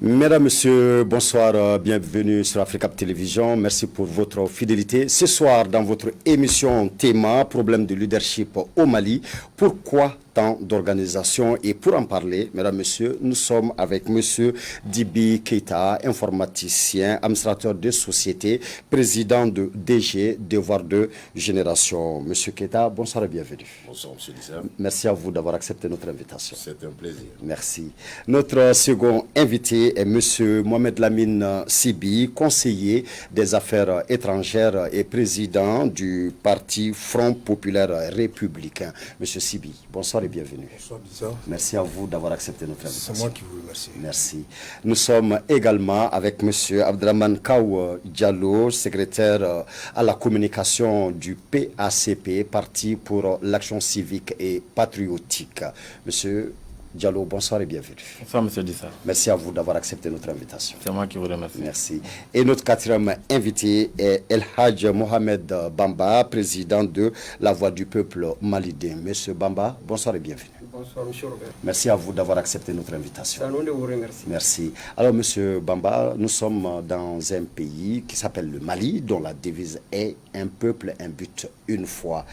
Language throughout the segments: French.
Mesdames, Messieurs, bonsoir, bienvenue sur Africa Télévision. Merci pour votre fidélité. Ce soir, dans votre émission Théma, problème de leadership au Mali, pourquoi tant d'organisations? Et pour en parler, mesdames, messieurs, nous sommes avec monsieur Dibi Keita, informaticien, administrateur de société, président de DG, Devoir de Génération. Monsieur Keita, bonsoir et bienvenue. Bonsoir, monsieur Lissa. Merci à vous d'avoir accepté notre invitation. C'est un plaisir. Merci. Notre second invité est monsieur Mohamed Lamine Sibi, conseiller des affaires étrangères et président du parti Front Populaire Républicain. Monsieur Sibi, bonsoir et bienvenue. Bonsoir, Lissa. Merci à vous d'avoir accepté notre invitation. C'est moi qui vous remercie. Merci. Nous sommes également avec monsieur Abdraman Kaw Diallo, secrétaire à la communication du PACP, Parti pour l'action civique et patriotique. Monsieur Diallo, bonsoir et bienvenue. Bonsoir, monsieur Dissa. Merci à vous d'avoir accepté notre invitation. C'est moi qui vous remercie. Merci. Et notre quatrième invité est El Hadj Mohamed Bamba, président de La Voix du Peuple malien. Monsieur Bamba, bonsoir et bienvenue. Bonsoir, monsieur Robert. Merci à vous d'avoir accepté notre invitation. C'est à nous de vous remercier. Merci. Alors, monsieur Bamba, nous sommes dans un pays qui s'appelle le Mali, dont la devise est « Un peuple, un but, une foi ».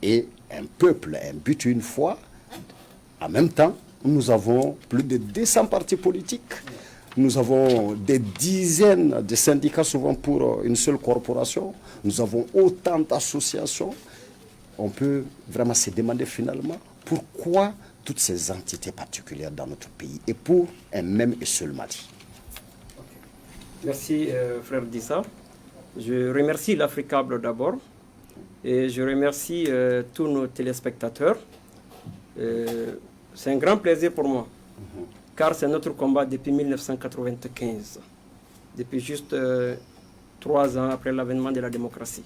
Et un peuple, un but, une foi, en même temps, nous avons plus de 200 partis politiques. Nous avons des dizaines de syndicats, souvent pour une seule corporation. Nous avons autant d'associations. On peut vraiment se demander finalement pourquoi toutes ces entités particulières dans notre pays et pour un même et seul Mali. Merci, frère Dissa. Je remercie l'Africable d'abord et je remercie tous nos téléspectateurs. C'est un grand plaisir pour moi, car c'est notre combat depuis 1995, depuis juste 3 ans après l'avènement de la démocratie.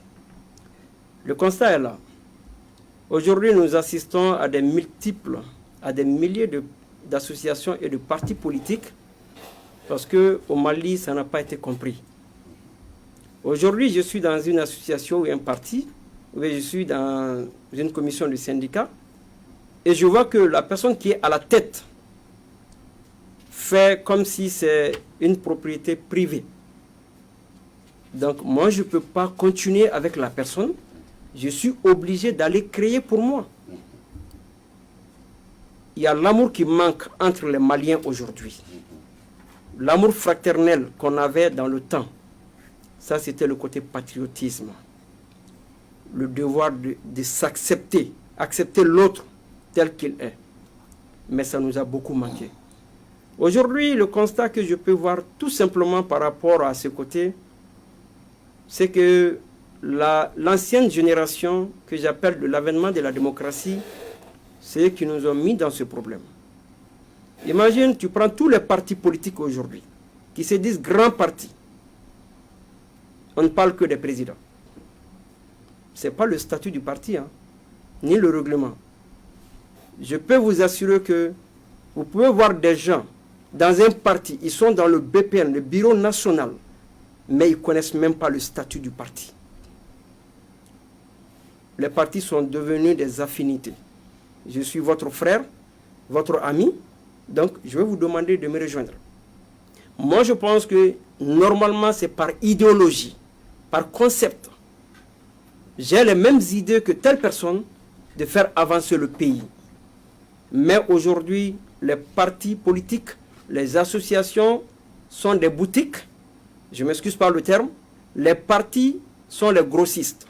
Le constat est là. Aujourd'hui, nous assistons à des milliers d'associations et de partis politiques, parce qu'au Mali, ça n'a pas été compris. Aujourd'hui, je suis dans une association ou un parti, ou je suis dans une commission de syndicat, et je vois que la personne qui est à la tête fait comme si c'est une propriété privée. Donc moi, je ne peux pas continuer avec la personne. Je suis obligé d'aller créer pour moi. Il y a l'amour qui manque entre les Maliens aujourd'hui. L'amour fraternel qu'on avait dans le temps. Ça, c'était le côté patriotisme. Le devoir de s'accepter, accepter l'autre tel qu'il est. Mais ça nous a beaucoup manqué. Aujourd'hui, le constat que je peux voir tout simplement par rapport à ce côté, c'est que l'ancienne génération que j'appelle de l'avènement de la démocratie, c'est eux qui nous ont mis dans ce problème. Imagine, tu prends tous les partis politiques aujourd'hui, qui se disent grands partis. On ne parle que des présidents. Ce n'est pas le statut du parti, hein, ni le règlement. Je peux vous assurer que vous pouvez voir des gens dans un parti, ils sont dans le BPN, le Bureau national, mais ils ne connaissent même pas le statut du parti. Les partis sont devenus des affinités. Je suis votre frère, votre ami, donc je vais vous demander de me rejoindre. Moi, je pense que normalement, c'est par idéologie, par concept. J'ai les mêmes idées que telle personne de faire avancer le pays. Mais aujourd'hui, les partis politiques, les associations sont des boutiques. Je m'excuse par le terme. Les partis sont les grossistes.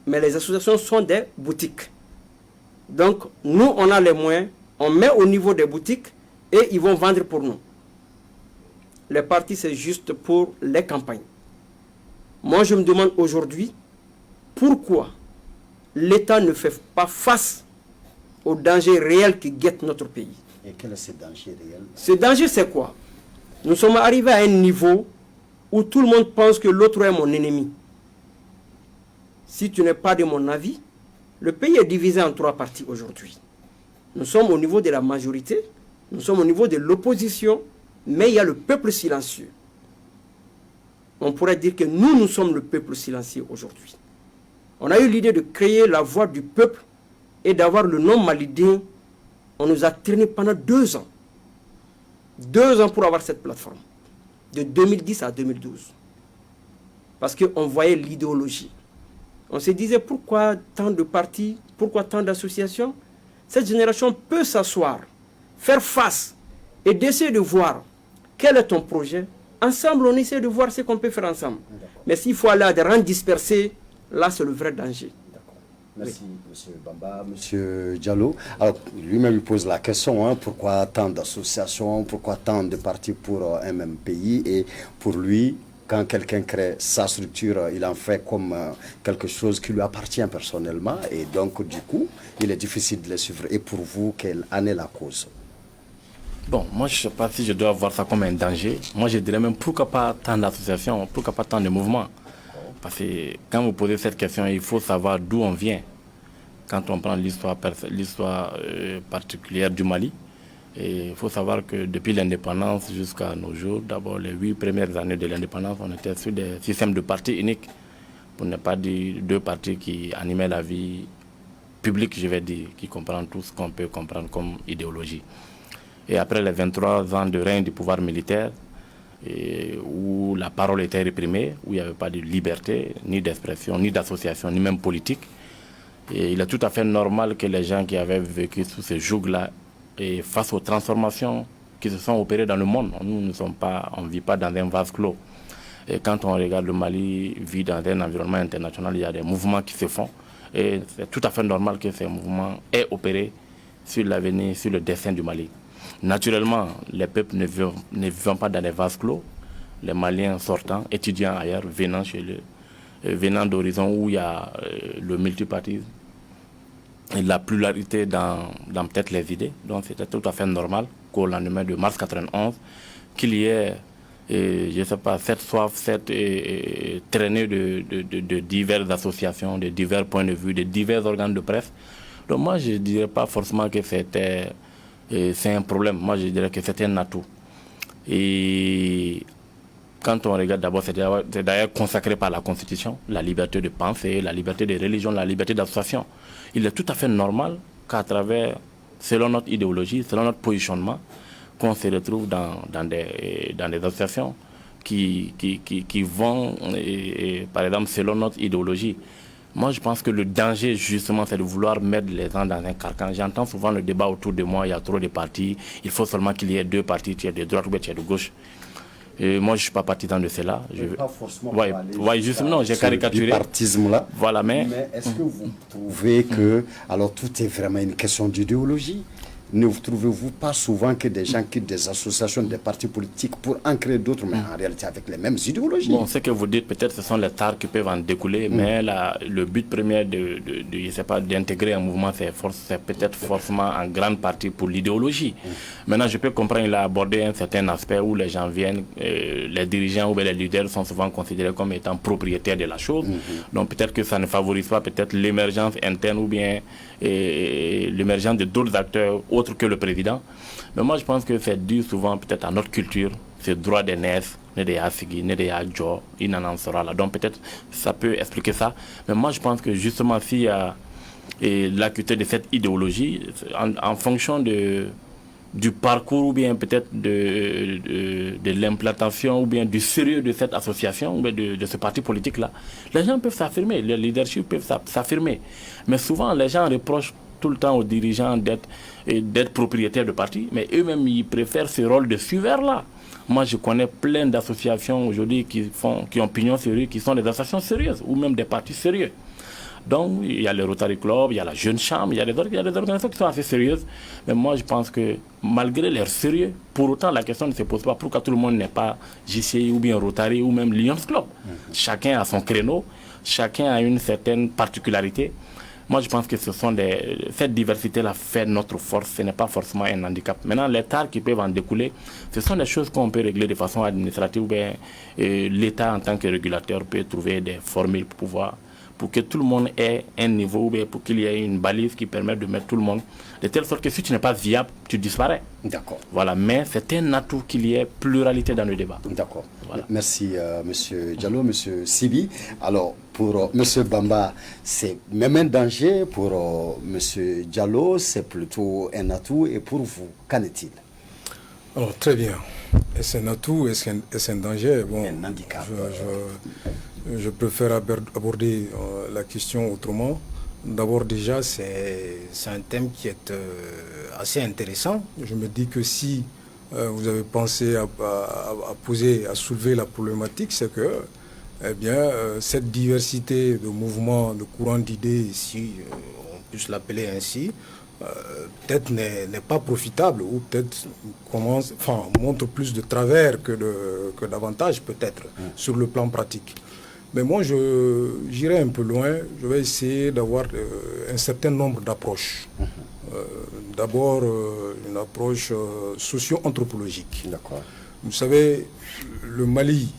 Mais les associations sont des boutiques. Donc, nous, on a les moyens. On met au niveau des boutiques et ils vont vendre pour nous. Les partis, c'est juste pour les campagnes. Moi, je me demande aujourd'hui pourquoi l'État ne fait pas face aux dangers réels qui guettent notre pays. Et quel est ce danger réel? Ce danger, c'est quoi? Nous sommes arrivés à un niveau où tout le monde pense que l'autre est mon ennemi. Si tu n'es pas de mon avis, Le pays est divisé en 3 parties aujourd'hui. Nous sommes au niveau de la majorité, nous sommes au niveau de l'opposition, mais il y a le peuple silencieux. On pourrait dire que nous sommes le peuple silencieux aujourd'hui. On a eu l'idée de créer la voix du peuple et d'avoir le nom malidien. On nous a traîné pendant 2 ans. 2 ans pour avoir cette plateforme. De 2010 à 2012. Parce qu'on voyait l'idéologie. On se disait pourquoi tant de partis, pourquoi tant d'associations. Cette génération peut s'asseoir, faire face et d'essayer de voir quel est ton projet. Ensemble, on essaie de voir ce qu'on peut faire ensemble. Mais s'il faut aller à des rangs dispersés, là, c'est le vrai danger. Merci, M. Bamba. M. Diallo, alors lui-même pose la question, hein, pourquoi tant d'associations, pourquoi tant de partis pour un même pays, et pour lui, quand quelqu'un crée sa structure, il en fait comme quelque chose qui lui appartient personnellement, et donc du coup, il est difficile de les suivre. Et pour vous, quelle en est la cause? Bon, moi je ne sais pas si je dois voir ça comme un danger. Moi je dirais même pourquoi pas tant d'associations, pourquoi pas tant de mouvements. Parce que quand vous posez cette question, il faut savoir d'où on vient. Quand on prend l'histoire particulière du Mali, et il faut savoir que depuis l'indépendance jusqu'à nos jours, d'abord les 8 premières années de l'indépendance, on était sur des systèmes de partis uniques, pour ne pas dire 2 partis qui animaient la vie publique, je vais dire, qui comprennent tout ce qu'on peut comprendre comme idéologie. Et après les 23 ans de règne du pouvoir militaire, où la parole était réprimée, où il n'y avait pas de liberté, ni d'expression, ni d'association, ni même politique. Et il est tout à fait normal que les gens qui avaient vécu sous ce joug-là, et face aux transformations qui se sont opérées dans le monde, nous ne vit pas dans un vase clos. Et quand on regarde le Mali vit dans un environnement international, il y a des mouvements qui se font. Et c'est tout à fait normal que ces mouvements aient opéré sur l'avenir, sur le destin du Mali. Naturellement, les peuples ne vivent pas dans des vases clos. Les Maliens sortant, étudiant ailleurs, venant d'horizons où il y a le multipartisme et la pluralité dans peut-être les idées. Donc c'était tout à fait normal qu'au lendemain de mars 91, qu'il y ait, je ne sais pas, cette traînée de diverses associations, de divers points de vue, de divers organes de presse. Donc moi, je ne dirais pas forcément que c'est un problème. Moi, je dirais que c'est un atout. Et quand on regarde d'abord, c'est d'ailleurs consacré par la Constitution, la liberté de penser, la liberté de religion, la liberté d'association. Il est tout à fait normal qu'à travers, selon notre idéologie, selon notre positionnement, qu'on se retrouve dans des associations qui vont, par exemple, selon notre idéologie. Moi, je pense que le danger, justement, c'est de vouloir mettre les gens dans un carcan. J'entends souvent le débat autour de moi, il y a trop de partis, il faut seulement qu'il y ait 2 partis, tu es de droite ou tu es de gauche. Et moi, je ne suis pas partisan de cela. Pas forcément justement, j'ai caricaturé. Bipartisme-là. Voilà, mais est-ce que vous trouvez que, alors tout est vraiment une question d'idéologie? Ne vous trouvez-vous pas souvent que des gens quittent des associations, des partis politiques pour en créer d'autres, mais en réalité avec les mêmes idéologies? Bon, ce que vous dites, peut-être ce sont les tares qui peuvent en découler, mais le but premier je sais pas, d'intégrer un mouvement, c'est peut-être forcément en grande partie pour l'idéologie. Maintenant, je peux comprendre, il a abordé un certain aspect où les gens viennent, les dirigeants ou les leaders sont souvent considérés comme étant propriétaires de la chose. Donc peut-être que ça ne favorise pas peut-être l'émergence interne ou bien l'émergence de d'autres acteurs autres que le président. Mais moi, je pense que c'est dû souvent peut-être à notre culture, ce droit des NES, des Asigi, des Adjo, il n'en en sera là. Donc peut-être ça peut expliquer ça. Mais moi, je pense que justement, s'il y a l'acuité de cette idéologie, en fonction du parcours ou bien peut-être de l'implantation ou bien du sérieux de cette association ou bien de ce parti politique-là, les gens peuvent s'affirmer, le leadership peuvent s'affirmer. Mais souvent, les gens reprochent tout le temps aux dirigeants d'être propriétaires de partis, mais eux-mêmes, ils préfèrent ce rôle de suiveur-là. Moi, je connais plein d'associations aujourd'hui qui ont pignon sur rue, qui sont des associations sérieuses ou même des partis sérieux. Donc, il y a le Rotary Club, il y a la Jeune Chambre, il y a des organisations qui sont assez sérieuses. Mais moi, je pense que malgré leur sérieux, pour autant, la question ne se pose pas pourquoi tout le monde n'est pas JCI ou bien Rotary ou même Lions Club. Chacun a son créneau, chacun a une certaine particularité. Moi, je pense que cette diversité-là fait notre force. Ce n'est pas forcément un handicap. Maintenant, les tares qui peuvent en découler, ce sont des choses qu'on peut régler de façon administrative. L'État, en tant que régulateur, peut trouver des formules pour pouvoir pour que tout le monde ait un niveau, pour qu'il y ait une balise qui permet de mettre tout le monde, de telle sorte que si tu n'es pas viable, tu disparais. D'accord. Voilà, mais c'est un atout qu'il y ait pluralité dans le débat. D'accord. Voilà. Merci, Monsieur Diallo, Monsieur Sibi. Alors, pour Monsieur Bamba, c'est même un danger. Pour Monsieur Diallo, c'est plutôt un atout. Et pour vous, qu'en est-il? Alors, très bien. Est-ce un atout, est-ce un danger? Bon, un handicap. Je préfère aborder la question autrement. D'abord, déjà, c'est un thème qui est assez intéressant. Je me dis que si vous avez pensé à soulever la problématique, c'est que eh bien, cette diversité de mouvements, de courants d'idées, si on puisse l'appeler ainsi, peut-être n'est pas profitable ou peut-être montre plus de travers que d'avantages peut-être sur le plan pratique. Mais moi, j'irai un peu loin. Je vais essayer d'avoir un certain nombre d'approches. D'abord, une approche socio-anthropologique. D'accord. Vous savez, le Mali,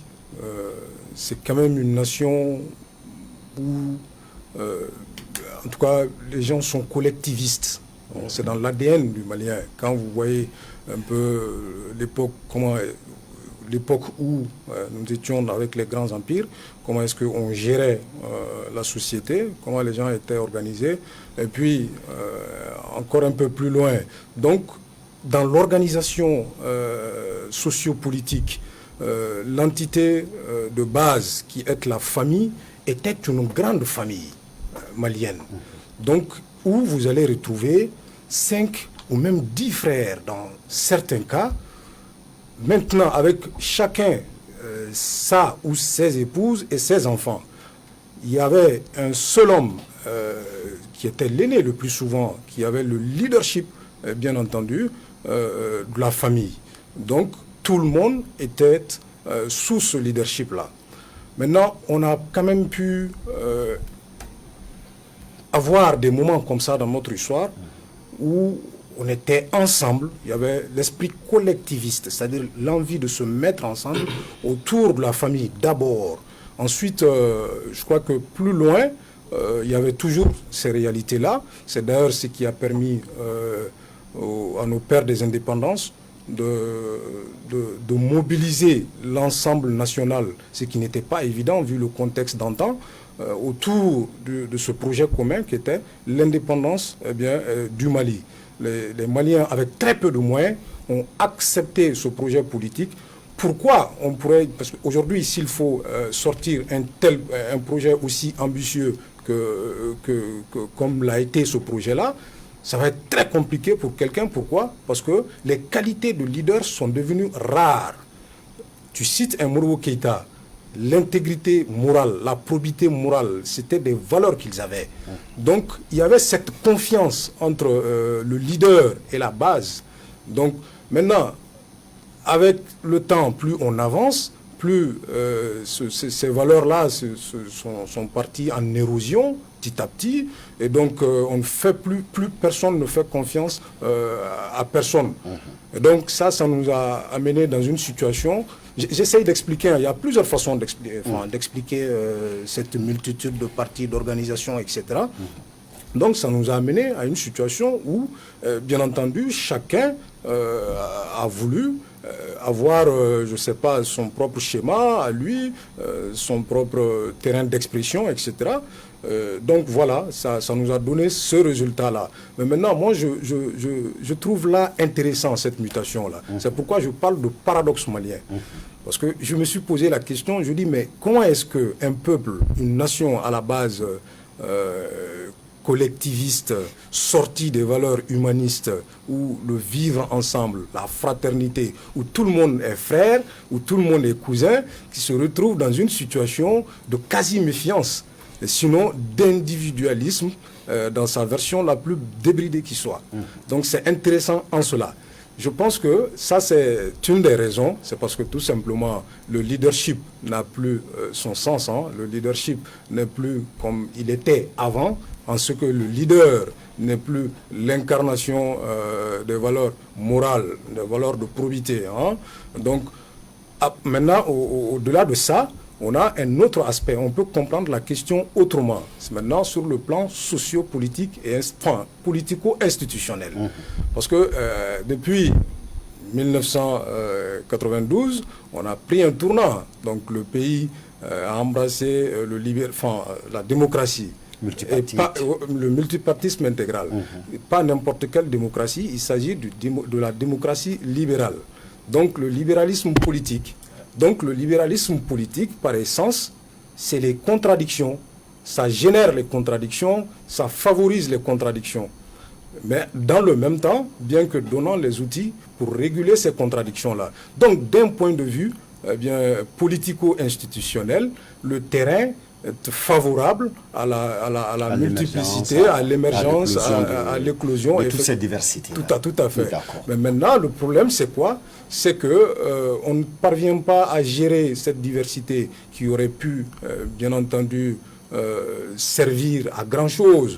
c'est quand même une nation où, en tout cas, les gens sont collectivistes. C'est dans l'ADN du Malien. Quand vous voyez un peu l'époque où nous étions avec les grands empires, comment est-ce qu'on gérait la société, comment les gens étaient organisés, et puis encore un peu plus loin. Donc, dans l'organisation sociopolitique, l'entité de base qui est la famille était une grande famille malienne. Donc, où vous allez retrouver 5 ou même 10 frères dans certains cas. Maintenant, avec chacun sa ou ses épouses et ses enfants, il y avait un seul homme qui était l'aîné le plus souvent, qui avait le leadership, bien entendu, de la famille. Donc, tout le monde était sous ce leadership-là. Maintenant, on a quand même pu avoir des moments comme ça dans notre histoire où on était ensemble, il y avait l'esprit collectiviste, c'est-à-dire l'envie de se mettre ensemble autour de la famille d'abord. Ensuite, je crois que plus loin, il y avait toujours ces réalités-là. C'est d'ailleurs ce qui a permis à nos pères des indépendances de mobiliser l'ensemble national, ce qui n'était pas évident vu le contexte d'antan, autour de ce projet commun qui était l'indépendance du Mali. Les Maliens, avec très peu de moyens, ont accepté ce projet politique. Pourquoi on pourrait... Parce qu'aujourd'hui, s'il faut sortir un projet aussi ambitieux comme l'a été ce projet-là, ça va être très compliqué pour quelqu'un. Pourquoi? Parce que les qualités de leader sont devenues rares. Tu cites un Modibo Keïta. L'intégrité morale, la probité morale, c'était des valeurs qu'ils avaient. Donc, il y avait cette confiance entre le leader et la base. Donc, maintenant, avec le temps, plus on avance, plus ces valeurs-là sont parties en érosion petit à petit. Et donc, on ne fait plus personne ne fait confiance à personne. Et donc, ça nous a amené dans une situation... J'essaye d'expliquer, il y a plusieurs façons d'expliquer cette multitude de partis, d'organisations, etc. Donc ça nous a amené à une situation où, bien entendu, chacun a voulu avoir, je ne sais pas, son propre schéma à lui, son propre terrain d'expression, etc. Donc voilà, ça nous a donné ce résultat-là. Mais maintenant, moi, je trouve là intéressant cette mutation-là. C'est pourquoi je parle de paradoxe malien. Parce que je me suis posé la question, je dis, mais comment est-ce qu'un peuple, une nation à la base collectiviste, sortie des valeurs humanistes, où le vivre ensemble, la fraternité, où tout le monde est frère, où tout le monde est cousin, qui se retrouve dans une situation de quasi-méfiance, sinon d'individualisme dans sa version la plus débridée qui soit. Donc c'est intéressant en cela. Je pense que ça, c'est une des raisons. C'est parce que tout simplement, le leadership n'a plus son sens. Le leadership n'est plus comme il était avant, en ce que le leader n'est plus l'incarnation des valeurs morales, des valeurs de probité. Donc, maintenant, au-delà de ça, on a un autre aspect. On peut comprendre la question autrement. C'est maintenant sur le plan socio-politique et politico-institutionnel. Parce que depuis 1992, on a pris un tournant. Donc le pays a embrassé la démocratie. Et pas, le multipartisme intégral. Pas n'importe quelle démocratie, il s'agit de la démocratie libérale. Donc le libéralisme politique. Donc le libéralisme politique, par essence, c'est les contradictions. Ça génère les contradictions, ça favorise les contradictions. Mais dans le même temps, bien que donnant les outils pour réguler ces contradictions-là. Donc d'un point de vue politico-institutionnel, le terrain est favorable à la multiplicité, à l'émergence, à l'éclosion. De toutes ces diversités. Tout à fait. Mais maintenant, le problème, c'est quoi? C'est qu'on ne parvient pas à gérer cette diversité qui aurait pu, bien entendu, servir à grand-chose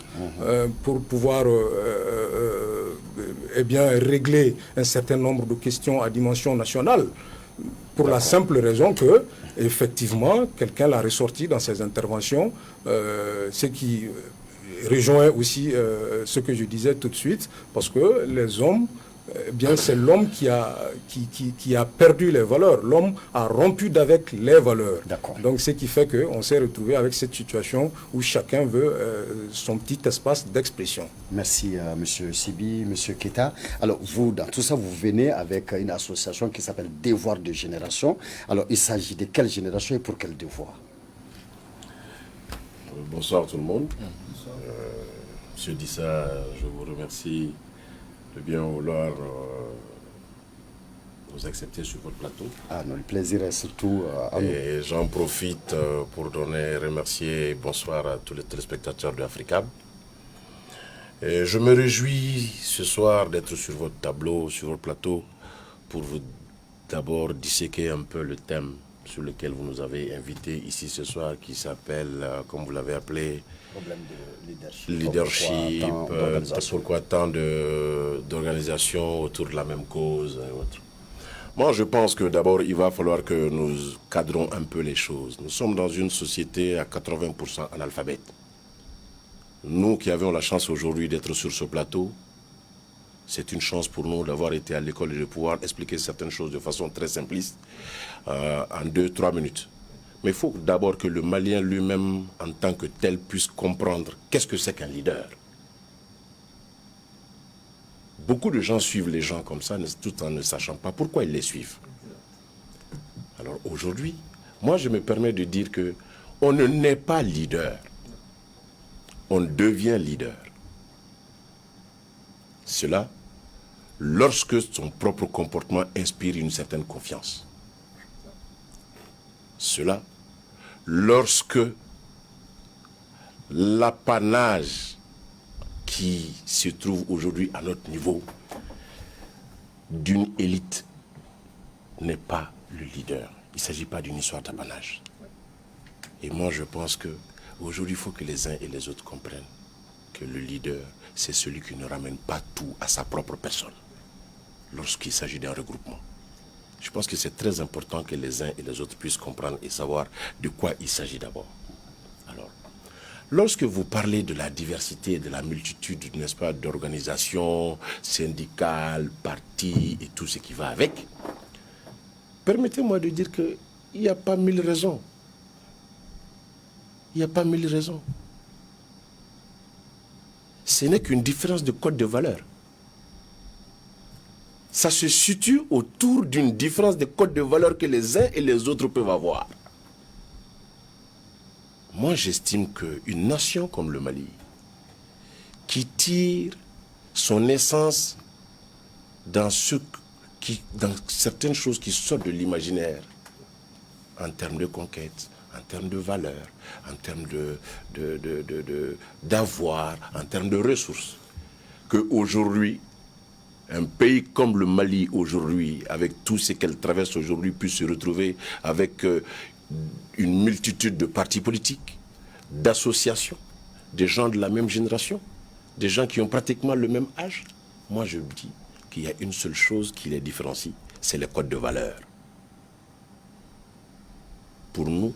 pour pouvoir régler un certain nombre de questions à dimension nationale. Pour la simple raison que, effectivement, quelqu'un l'a ressorti dans ses interventions, ce qui rejoint aussi ce que je disais tout de suite, parce que les hommes, c'est l'homme qui a perdu les valeurs. L'homme a rompu avec les valeurs. Donc, ce qui fait qu'on s'est retrouvé avec cette situation où chacun veut son petit espace d'expression. Merci, M. Sibi, M. Keita. Alors, vous, dans tout ça, vous venez avec une association qui s'appelle Devoir de Génération. Alors, il s'agit de quelle génération et pour quel devoir? Bonsoir tout le monde. Monsieur Dissa, je vous remercie de bien vouloir nous accepter sur votre plateau. Non, le plaisir est surtout à nous. Et j'en profite pour remercier et bonsoir à tous les téléspectateurs de Africab. Et je me réjouis ce soir d'être sur votre tableau, sur votre plateau, pour vous d'abord disséquer un peu le thème sur lequel vous nous avez invités ici ce soir, qui s'appelle, comme vous l'avez appelé, problème de leadership. Pourquoi tant d'organisations autour de la même cause et autres. Moi, je pense que d'abord, il va falloir que nous cadrons un peu les choses. Nous sommes dans une société à 80% analphabète. Nous qui avons la chance aujourd'hui d'être sur ce plateau, c'est une chance pour nous d'avoir été à l'école et de pouvoir expliquer certaines choses de façon très simpliste en 2-3 minutes. Mais il faut d'abord que le Malien lui-même, en tant que tel, puisse comprendre qu'est-ce que c'est qu'un leader. Beaucoup de gens suivent les gens comme ça, tout en ne sachant pas pourquoi ils les suivent. Alors aujourd'hui, moi je me permets de dire que on ne naît pas leader, on devient leader. Cela, lorsque son propre comportement inspire une certaine confiance. Cela, lorsque l'apanage qui se trouve aujourd'hui à notre niveau d'une élite n'est pas le leader. Il ne s'agit pas d'une histoire d'apanage. Et moi, je pense qu'aujourd'hui, il faut que les uns et les autres comprennent que le leader, c'est celui qui ne ramène pas tout à sa propre personne lorsqu'il s'agit d'un regroupement. Je pense que c'est très important que les uns et les autres puissent comprendre et savoir de quoi il s'agit d'abord. Alors, lorsque vous parlez de la diversité, de la multitude, n'est-ce pas, d'organisations syndicales, partis et tout ce qui va avec, permettez-moi de dire qu'il n'y a pas 1000 raisons. Il n'y a pas 1000 raisons. Ce n'est qu'une différence de code de valeur. Ça se situe autour d'une différence de code de valeur que les uns et les autres peuvent avoir. Moi, j'estime qu'une nation comme le Mali, qui tire son essence dans certaines choses qui sortent de l'imaginaire, en termes de conquête, en termes de valeur, en termes d'avoir, en termes de ressources, qu'aujourd'hui, un pays comme le Mali aujourd'hui, avec tout ce qu'elle traverse aujourd'hui, puisse se retrouver avec une multitude de partis politiques, d'associations, des gens de la même génération, des gens qui ont pratiquement le même âge. Moi, je dis qu'il y a une seule chose qui les différencie, c'est le code de valeur. Pour nous,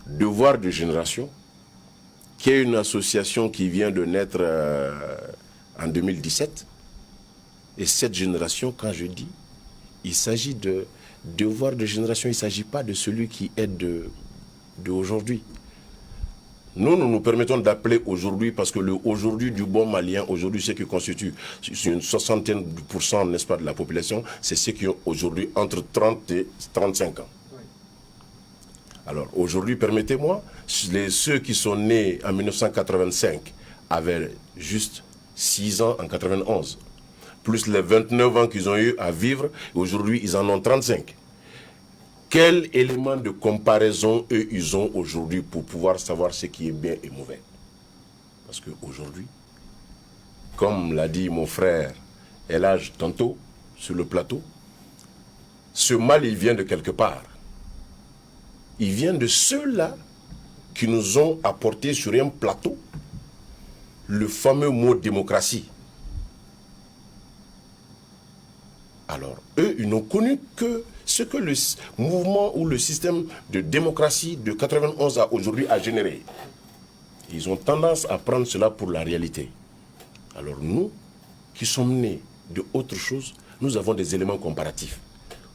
Devoir de génération, qui est une association qui vient de naître en 2017. Et cette génération, quand je dis, il s'agit de devoir de génération, il ne s'agit pas de celui qui est d'aujourd'hui. Nous nous permettons d'appeler aujourd'hui, parce que le aujourd'hui du bon malien, aujourd'hui, ce qui constitue une 60%, n'est-ce pas, de la population, c'est ceux qui ont aujourd'hui entre 30 et 35 ans. Alors aujourd'hui, permettez-moi, ceux qui sont nés en 1985 avaient juste 6 ans en 91, plus les 29 ans qu'ils ont eu à vivre, aujourd'hui ils en ont 35. Quel élément de comparaison eux ils ont aujourd'hui pour pouvoir savoir ce qui est bien et mauvais? Parce qu'aujourd'hui, comme l'a dit mon frère Elhadj tantôt sur le plateau, ce mal il vient de quelque part. Il vient de ceux-là qui nous ont apporté sur un plateau le fameux mot démocratie. Alors, eux, ils n'ont connu que ce que le mouvement ou le système de démocratie de 91 à aujourd'hui a généré. Ils ont tendance à prendre cela pour la réalité. Alors nous, qui sommes nés de autre chose, nous avons des éléments comparatifs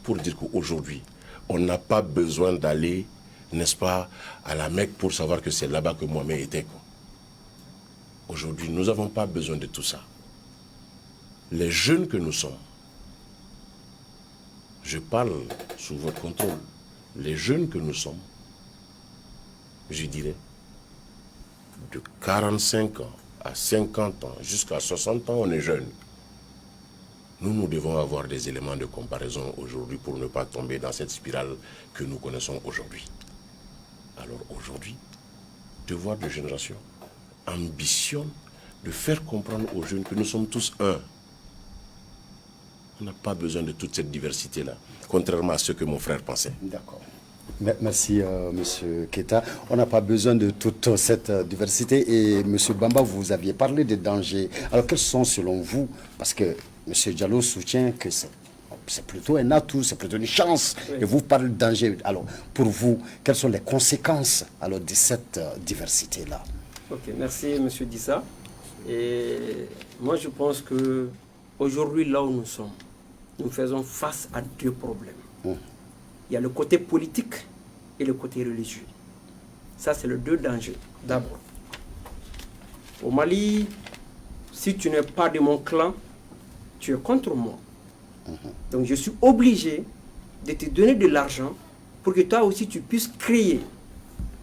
pour dire qu'aujourd'hui, on n'a pas besoin d'aller, n'est-ce pas, à la Mecque pour savoir que c'est là-bas que Mohamed était. Aujourd'hui, nous n'avons pas besoin de tout ça. Les jeunes que nous sommes, je parle sous votre contrôle, les jeunes que nous sommes, je dirais, de 45 ans à 50 ans jusqu'à 60 ans, on est jeunes. Nous devons avoir des éléments de comparaison aujourd'hui pour ne pas tomber dans cette spirale que nous connaissons aujourd'hui. Alors aujourd'hui, devoir de génération ambitionne de faire comprendre aux jeunes que nous sommes tous un. On n'a pas besoin de toute cette diversité-là, contrairement à ce que mon frère pensait. D'accord. Merci, M. Keita. On n'a pas besoin de toute cette diversité. Et M. Bamba, vous aviez parlé des dangers. Alors, quels sont, selon vous, parce que M. Diallo soutient que c'est plutôt un atout, c'est plutôt une chance. Oui. Et vous parlez de danger. Alors, pour vous, quelles sont les conséquences alors, de cette diversité-là? Ok, merci, M. Dissa. Et moi, je pense que aujourd'hui, là où nous sommes, nous faisons face à deux problèmes. Il y a le côté politique et le côté religieux. Ça, c'est les deux dangers. D'abord, au Mali, si tu n'es pas de mon clan, tu es contre moi. Donc, je suis obligé de te donner de l'argent pour que toi aussi, tu puisses créer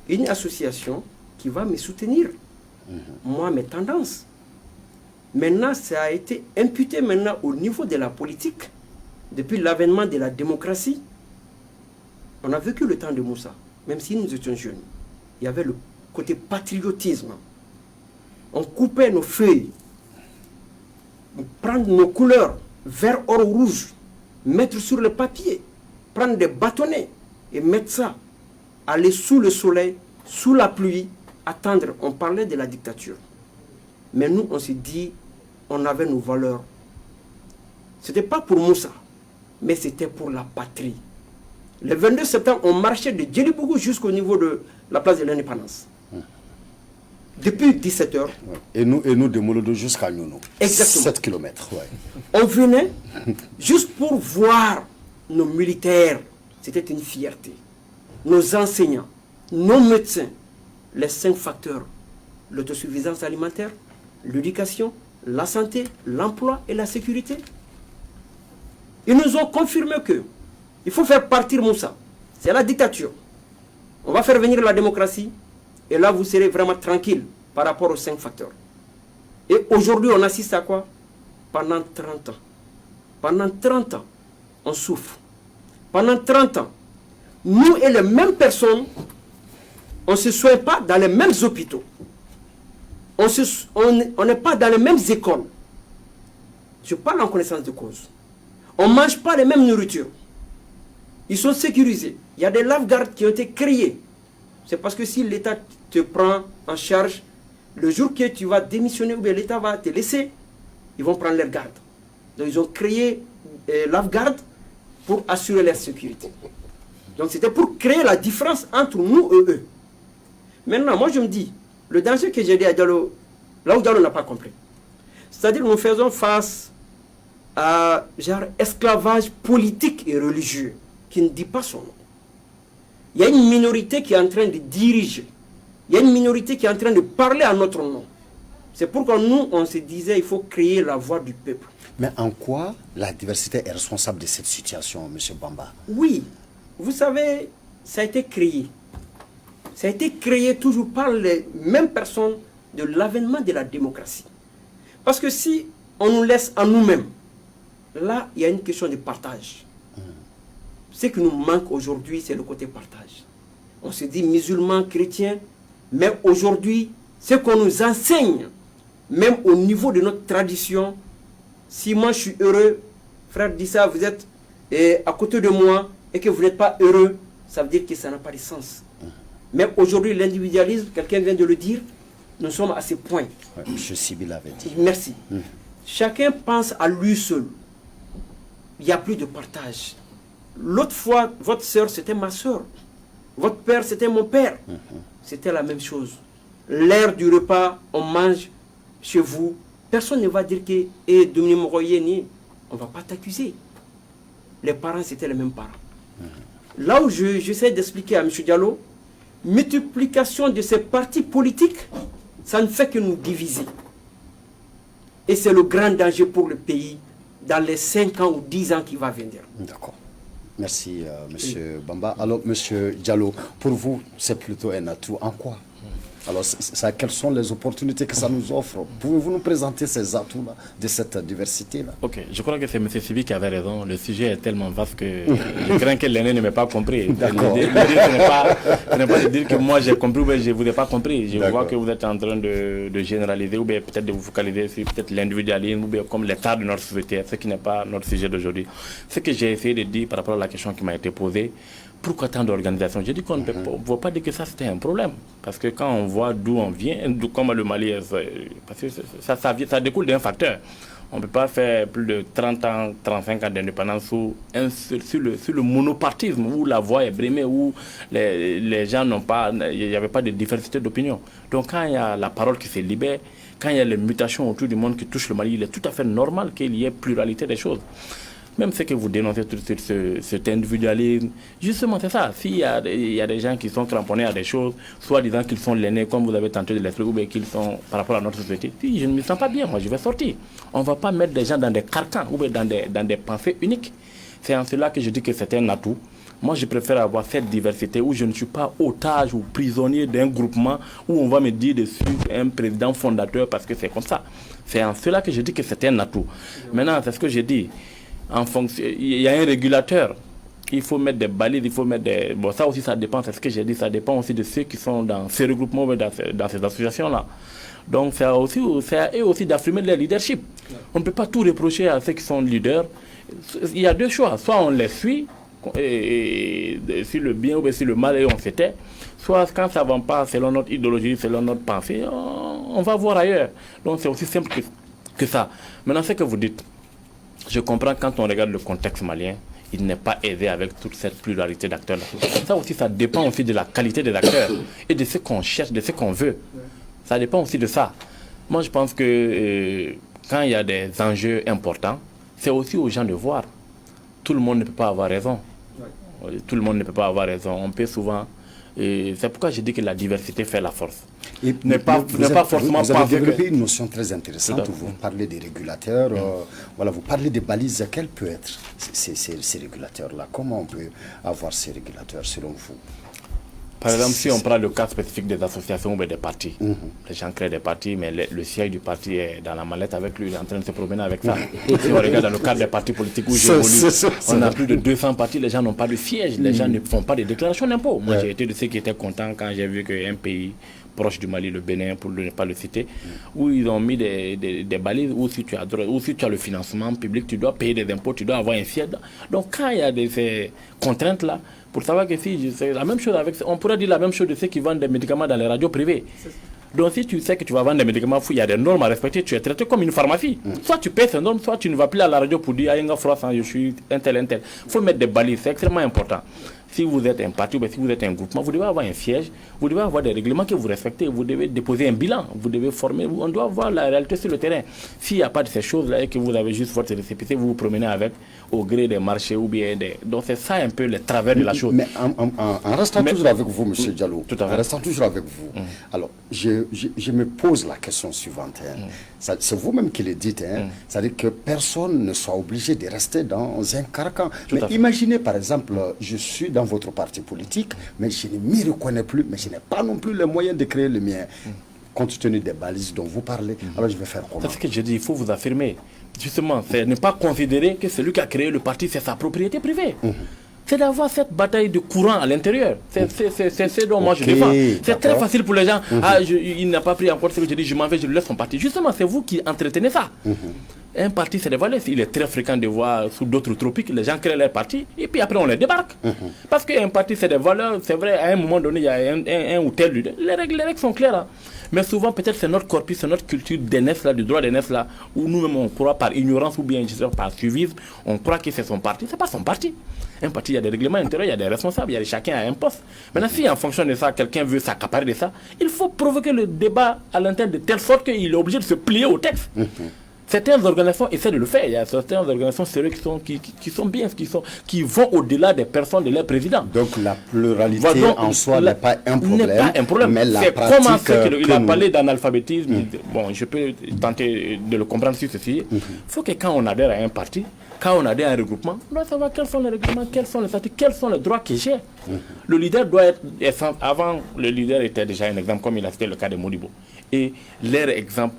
une association qui va me soutenir. Moi, mes tendances. Maintenant, ça a été imputé maintenant au niveau de la politique. Depuis l'avènement de la démocratie, on a vécu le temps de Moussa, même si nous étions jeunes. Il y avait le côté patriotisme. On coupait nos feuilles, prendre nos couleurs, vert, or, rouge, mettre sur le papier, prendre des bâtonnets et mettre ça, aller sous le soleil, sous la pluie, attendre. On parlait de la dictature. Mais nous, on s'est dit, on avait nos valeurs. Ce n'était pas pour Moussa, mais c'était pour la patrie. Le 22 septembre, on marchait de Djelibougou jusqu'au niveau de la place de l'Indépendance. Depuis 17h. Et nous de Molodo jusqu'à Nyono. Exactement. 7 km. Ouais. On venait juste pour voir nos militaires. C'était une fierté. Nos enseignants, nos médecins, les 5 facteurs. L'autosuffisance alimentaire, l'éducation, la santé, l'emploi et la sécurité. Ils nous ont confirmé que il faut faire partir Moussa. C'est la dictature. On va faire venir la démocratie et là vous serez vraiment tranquille par rapport aux 5 facteurs. Et aujourd'hui on assiste à quoi? Pendant 30 ans. Pendant 30 ans, on souffre. Pendant 30 ans, nous et les mêmes personnes, on ne se soigne pas dans les mêmes hôpitaux. On n'est pas dans les mêmes écoles. Je parle en connaissance de cause. On ne mange pas les mêmes nourritures. Ils sont sécurisés. Il y a des lave-gardes qui ont été créés. C'est parce que si l'État te prend en charge, le jour que tu vas démissionner ou bien l'État va te laisser, ils vont prendre leur garde. Donc ils ont créé lave-garde pour assurer leur sécurité. Donc c'était pour créer la différence entre nous et eux. Maintenant, moi je me dis, le danger que j'ai dit à Diallo, là où Diallo n'a pas compris, c'est-à-dire que nous faisons face à genre esclavage politique et religieux qui ne dit pas son nom. Il y a une minorité qui est en train de diriger. Il y a une minorité qui est en train de parler à notre nom. C'est pourquoi nous, on se disait il faut créer la voix du peuple. Mais en quoi la diversité est responsable de cette situation, M. Bamba? Oui, vous savez, ça a été créé. Ça a été créé toujours par les mêmes personnes de l'avènement de la démocratie. Parce que si on nous laisse à nous-mêmes, là, il y a une question de partage. Ce qui nous manque aujourd'hui, c'est le côté partage. On se dit musulmans, chrétiens, mais aujourd'hui, ce qu'on nous enseigne, même au niveau de notre tradition, si moi je suis heureux, frère Dissa, vous êtes à côté de moi et que vous n'êtes pas heureux, ça veut dire que ça n'a pas de sens. Mais aujourd'hui, l'individualisme, quelqu'un vient de le dire, nous sommes à ce point. Ouais, M. Sibyl avait dit. Merci. Chacun pense à lui seul. Il n'y a plus de partage. L'autre fois, votre soeur, c'était ma soeur. Votre père, c'était mon père. C'était la même chose. L'heure du repas, on mange chez vous. Personne ne va dire que on ne va pas t'accuser. Les parents, c'était les mêmes parents. Là où j'essaie d'expliquer à M. Diallo, multiplication de ces partis politiques, ça ne fait que nous diviser. Et c'est le grand danger pour le pays dans les 5 ans ou 10 ans qui va venir. D'accord. Merci, M. Bamba. Alors, M. Diallo, pour vous, c'est plutôt un atout. En quoi? Alors, quelles sont les opportunités que ça nous offre? Pouvez-vous nous présenter ces atouts-là, de cette diversité-là? Ok, je crois que c'est M. Sibi qui avait raison. Le sujet est tellement vaste que je crains que l'aîné ne m'ait pas compris. D'accord. Ce n'est pas de dire que moi j'ai compris ou bien je ne vous ai pas compris. Je vois que vous êtes en train de généraliser ou bien peut-être de vous focaliser sur peut-être l'individualisme ou bien comme l'état de notre société, ce qui n'est pas notre sujet d'aujourd'hui. Ce que j'ai essayé de dire par rapport à la question qui m'a été posée, pourquoi tant d'organisations? J'ai dit qu'on ne peut pas dire que ça c'était un problème. Parce que quand on voit d'où on vient, comme le Mali, parce que ça découle d'un facteur. On ne peut pas faire plus de 30 ans, 35 ans d'indépendance sur le monopartisme, où la voix est brimée, où les gens n'ont pas, il n'y avait pas de diversité d'opinion. Donc quand il y a la parole qui se libère, quand il y a les mutations autour du monde qui touchent le Mali, il est tout à fait normal qu'il y ait pluralité des choses. Même ce que vous dénoncez tout cet individualisme, justement c'est ça. S'il y a des gens qui sont cramponnés à des choses, soit disant qu'ils sont l'aîné, comme vous avez tenté de l'expliquer, ou bien qu'ils sont par rapport à notre société, si je ne me sens pas bien, moi je vais sortir. On ne va pas mettre des gens dans des carcans ou bien dans des pensées uniques. C'est en cela que je dis que c'est un atout. Moi, je préfère avoir cette diversité où je ne suis pas otage ou prisonnier d'un groupement où on va me dire de suivre un président fondateur parce que c'est comme ça. C'est en cela que je dis que c'est un atout. Maintenant, c'est ce que j'ai dit. En fonction, il y a un régulateur. Il faut mettre des balises, il faut mettre des... Bon, ça aussi, ça dépend, c'est ce que j'ai dit, ça dépend aussi de ceux qui sont dans ces regroupements, dans ces associations-là. Donc, c'est à eux aussi d'affirmer leur leadership. On ne peut pas tout reprocher à ceux qui sont leaders. Il y a deux choix. Soit on les suit, et sur le bien ou sur le mal, et on se tait. Soit quand ça ne va pas selon notre idéologie, selon notre pensée, on va voir ailleurs. Donc, c'est aussi simple que ça. Maintenant, ce que vous dites, je comprends quand on regarde le contexte malien, il n'est pas aisé avec toute cette pluralité d'acteurs. Ça aussi, ça dépend aussi de la qualité des acteurs et de ce qu'on cherche, de ce qu'on veut. Ça dépend aussi de ça. Moi, je pense que quand il y a des enjeux importants, c'est aussi aux gens de voir. Tout le monde ne peut pas avoir raison. Tout le monde ne peut pas avoir raison. On peut souvent... Et c'est pourquoi je dis que la diversité fait la force. Et vous avez développé une notion très intéressante. Vous parlez des régulateurs, voilà, vous parlez des balises. Quels peuvent être ces régulateurs-là? Comment on peut avoir ces régulateurs selon vous? Par exemple, si on prend le cas spécifique des associations ou des partis, les gens créent des partis, mais le siège du parti est dans la mallette avec lui, il est en train de se promener avec ça. Si on regarde dans le cadre des partis politiques où j'évolue, on a plus de 200 partis, les gens n'ont pas de siège, les gens ne font pas de déclaration d'impôt. Moi, j'ai été de ceux qui étaient contents quand j'ai vu qu'un pays proche du Mali, le Bénin, pour ne pas le citer, où ils ont mis des balises, où si tu as le financement public, tu dois payer des impôts, tu dois avoir un siège. Donc quand il y a ces contraintes-là, pour savoir que si c'est la même chose on pourrait dire la même chose de ceux qui vendent des médicaments dans les radios privées. Donc si tu sais que tu vas vendre des médicaments, il y a des normes à respecter, tu es traité comme une pharmacie. Soit tu paies ces normes, soit tu ne vas plus à la radio pour dire je suis un tel. Il faut mettre des balises, c'est extrêmement important. Si vous êtes un parti ou si vous êtes un groupement, vous devez avoir un siège, vous devez avoir des règlements que vous respectez, vous devez déposer un bilan, vous devez former, on doit voir la réalité sur le terrain. S'il n'y a pas de ces choses-là et que vous avez juste votre récépissé, vous vous promenez avec au gré des marchés ou bien des... Donc c'est ça un peu le travers de la chose. Mais en restant toujours avec vous, M. Diallo, tout à fait. En restant toujours avec vous, alors je me pose la question suivante. C'est vous-même qui le dites, c'est-à-dire que personne ne soit obligé de rester dans un carcan. Mais imaginez par exemple, je suis dans votre parti politique, mais je ne m'y reconnais plus, mais je n'ai pas non plus les moyens de créer le mien. Compte tenu des balises dont vous parlez, alors je vais faire comment? C'est ce que je dis, il faut vous affirmer. Justement, c'est ne pas considérer que celui qui a créé le parti, c'est sa propriété privée. C'est d'avoir cette bataille de courant à l'intérieur. C'est ce dont moi je défends. C'est très facile pour les gens. Il n'a pas pris encore ce que je dis, je m'en vais, je lui laisse son parti. Justement, c'est vous qui entretenez ça. Un parti, c'est des valeurs. Il est très fréquent de voir sous d'autres tropiques, les gens créent leur parti et puis après on les débarque. Parce qu'un parti, c'est des valeurs. C'est vrai, à un moment donné, il y a un ou tel leader. Les règles sont claires. Hein. Mais souvent, peut-être, c'est notre corpus, c'est notre culture d'aînesse, du droit d'aînesse, là, où nous-mêmes, on croit par ignorance ou bien par suivisme, on croit que c'est son parti. Ce n'est pas son parti. Un parti, il y a des règlements intérieurs, il y a des responsables, chacun a un poste. Maintenant, si en fonction de ça, quelqu'un veut s'accaparer de ça, il faut provoquer le débat à l'intérieur de telle sorte qu'il est obligé de se plier au texte. Certaines organisations essaient de le faire. Il y a certaines organisations sérieuses qui sont bien, qui vont au-delà des personnes de leurs présidents. Donc la pluralité en soi n'est pas un problème. N'est pas un problème. Mais la c'est pratique comment c'est qu'il a parlé d'analphabétisme. Bon, je peux tenter de le comprendre sur ceci. Il faut que quand on adhère à un parti, quand on adhère à un regroupement, on doit savoir quels sont les règlements, quels sont les statuts, quels sont les droits qu'il j'ai. Le leader doit être... Avant, le leader était déjà un exemple, comme il a cité le cas de Modibo. Et leur exemple...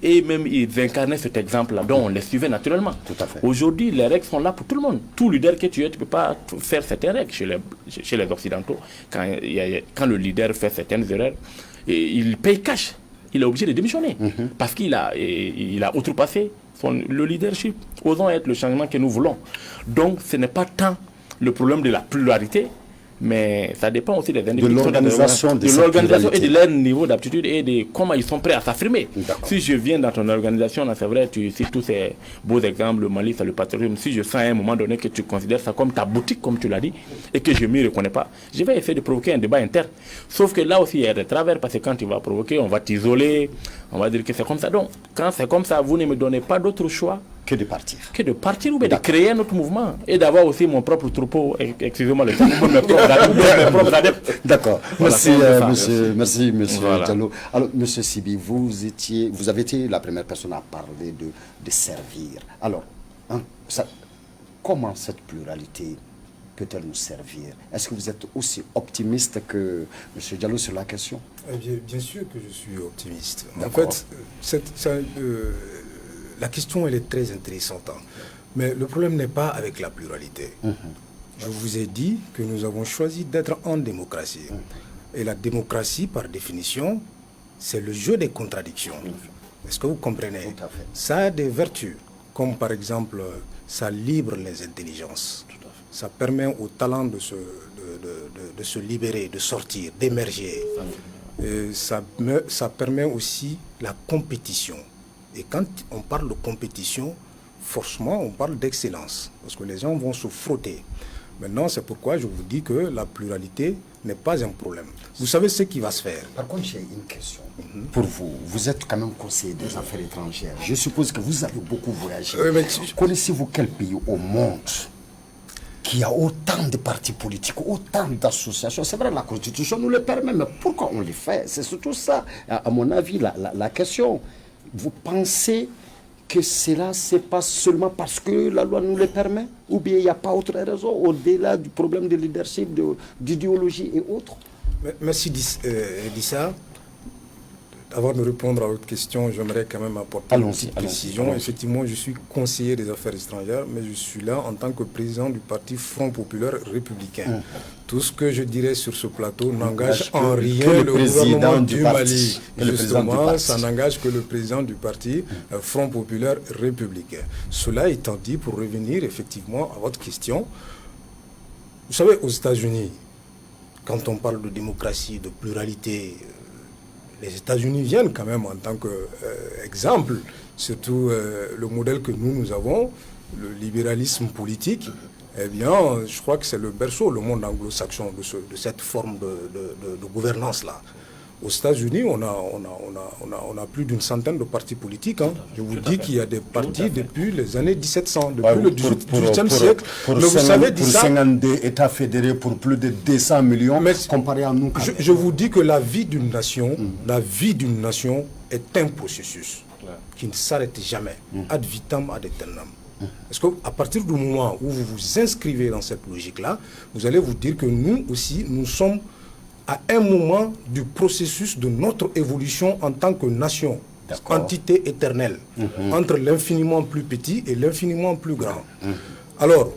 Et même ils incarnaient cet exemple-là, dont on les suivait naturellement. Tout à fait. Aujourd'hui, les règles sont là pour tout le monde. Tout leader que tu es, tu ne peux pas faire certaines règles. Chez les Occidentaux, quand le leader fait certaines erreurs, il paye cash. Il est obligé de démissionner. Parce qu'il a outrepassé le leadership, osons être le changement que nous voulons. Donc, ce n'est pas tant le problème de la pluralité, mais ça dépend aussi des individus. De l'organisation et de leur niveau d'aptitude et de comment ils sont prêts à s'affirmer. Si je viens dans ton organisation, c'est vrai, tu cites tous ces beaux exemples, le Mali, c'est le patriotisme. Si je sens à un moment donné que tu considères ça comme ta boutique, comme tu l'as dit, et que je ne m'y reconnais pas, je vais essayer de provoquer un débat interne. Sauf que là aussi, il y a des travers, parce que quand tu vas provoquer, on va t'isoler, on va dire que c'est comme ça. Donc, quand c'est comme ça, vous ne me donnez pas d'autre choix que de partir. Que de partir ou bien de créer un autre mouvement et d'avoir aussi mon propre troupeau, excusez-moi le terme, mes propres adeptes. D'accord. Voilà, merci, monsieur Diallo. Alors, monsieur Sibi, vous avez été la première personne à parler de servir. Alors, comment cette pluralité peut-elle nous servir? Est-ce que vous êtes aussi optimiste que monsieur Diallo sur la question? Bien sûr que je suis optimiste. En fait, la question, elle est très intéressante. Mais le problème n'est pas avec la pluralité. Je vous ai dit que nous avons choisi d'être en démocratie. Et la démocratie, par définition, c'est le jeu des contradictions. Est-ce que vous comprenez? Ça a des vertus, comme par exemple, ça libre les intelligences. Ça permet aux talents de se libérer, de sortir, d'émerger. Ça permet aussi la compétition. Et quand on parle de compétition, forcément, on parle d'excellence, parce que les gens vont se frotter. Maintenant, c'est pourquoi je vous dis que la pluralité n'est pas un problème. Vous savez ce qui va se faire. Par contre, j'ai une question. Pour vous, vous êtes quand même conseiller des affaires étrangères. Je suppose que vous avez beaucoup voyagé. Connaissez-vous quel pays au monde qui a autant de partis politiques, autant d'associations? C'est vrai, la Constitution nous le permet, mais pourquoi on le fait? C'est surtout ça, à mon avis, la question. Vous pensez que cela se passe seulement parce que la loi nous le permet? Ou bien il n'y a pas autre raison au-delà du problème de leadership, d'idéologie et autres? Merci Dissa. Avant de répondre à votre question, j'aimerais quand même apporter une petite précision. Effectivement, je suis conseiller des affaires étrangères, mais je suis là en tant que président du parti Front Populaire Républicain. Tout ce que je dirais sur ce plateau n'engage en rien le gouvernement du Mali. Justement, ça n'engage que le président du parti Front Populaire Républicain. Cela étant dit, pour revenir effectivement à votre question, vous savez, aux États-Unis, quand on parle de démocratie, de pluralité, les États-Unis viennent quand même en tant qu'exemple, surtout le modèle que nous avons, le libéralisme politique. eh bien, je crois que c'est le berceau, le monde anglo-saxon, de cette forme de gouvernance-là. Aux États-Unis, on a plus d'une centaine de partis politiques. Hein. Je vous dis qu'il y a des partis depuis les années 1700, depuis le 18e siècle. Mais vous savez, pour 52 États fédérés, pour plus de 200 millions, mais comparé à nous. Je vous dis que la vie d'une nation, est un processus qui ne s'arrête jamais, ad vitam, ad aeternam. Parce qu'à partir du moment où vous vous inscrivez dans cette logique-là, vous allez vous dire que nous aussi, nous sommes à un moment du processus de notre évolution en tant que nation, entité éternelle, entre l'infiniment plus petit et l'infiniment plus grand. Alors,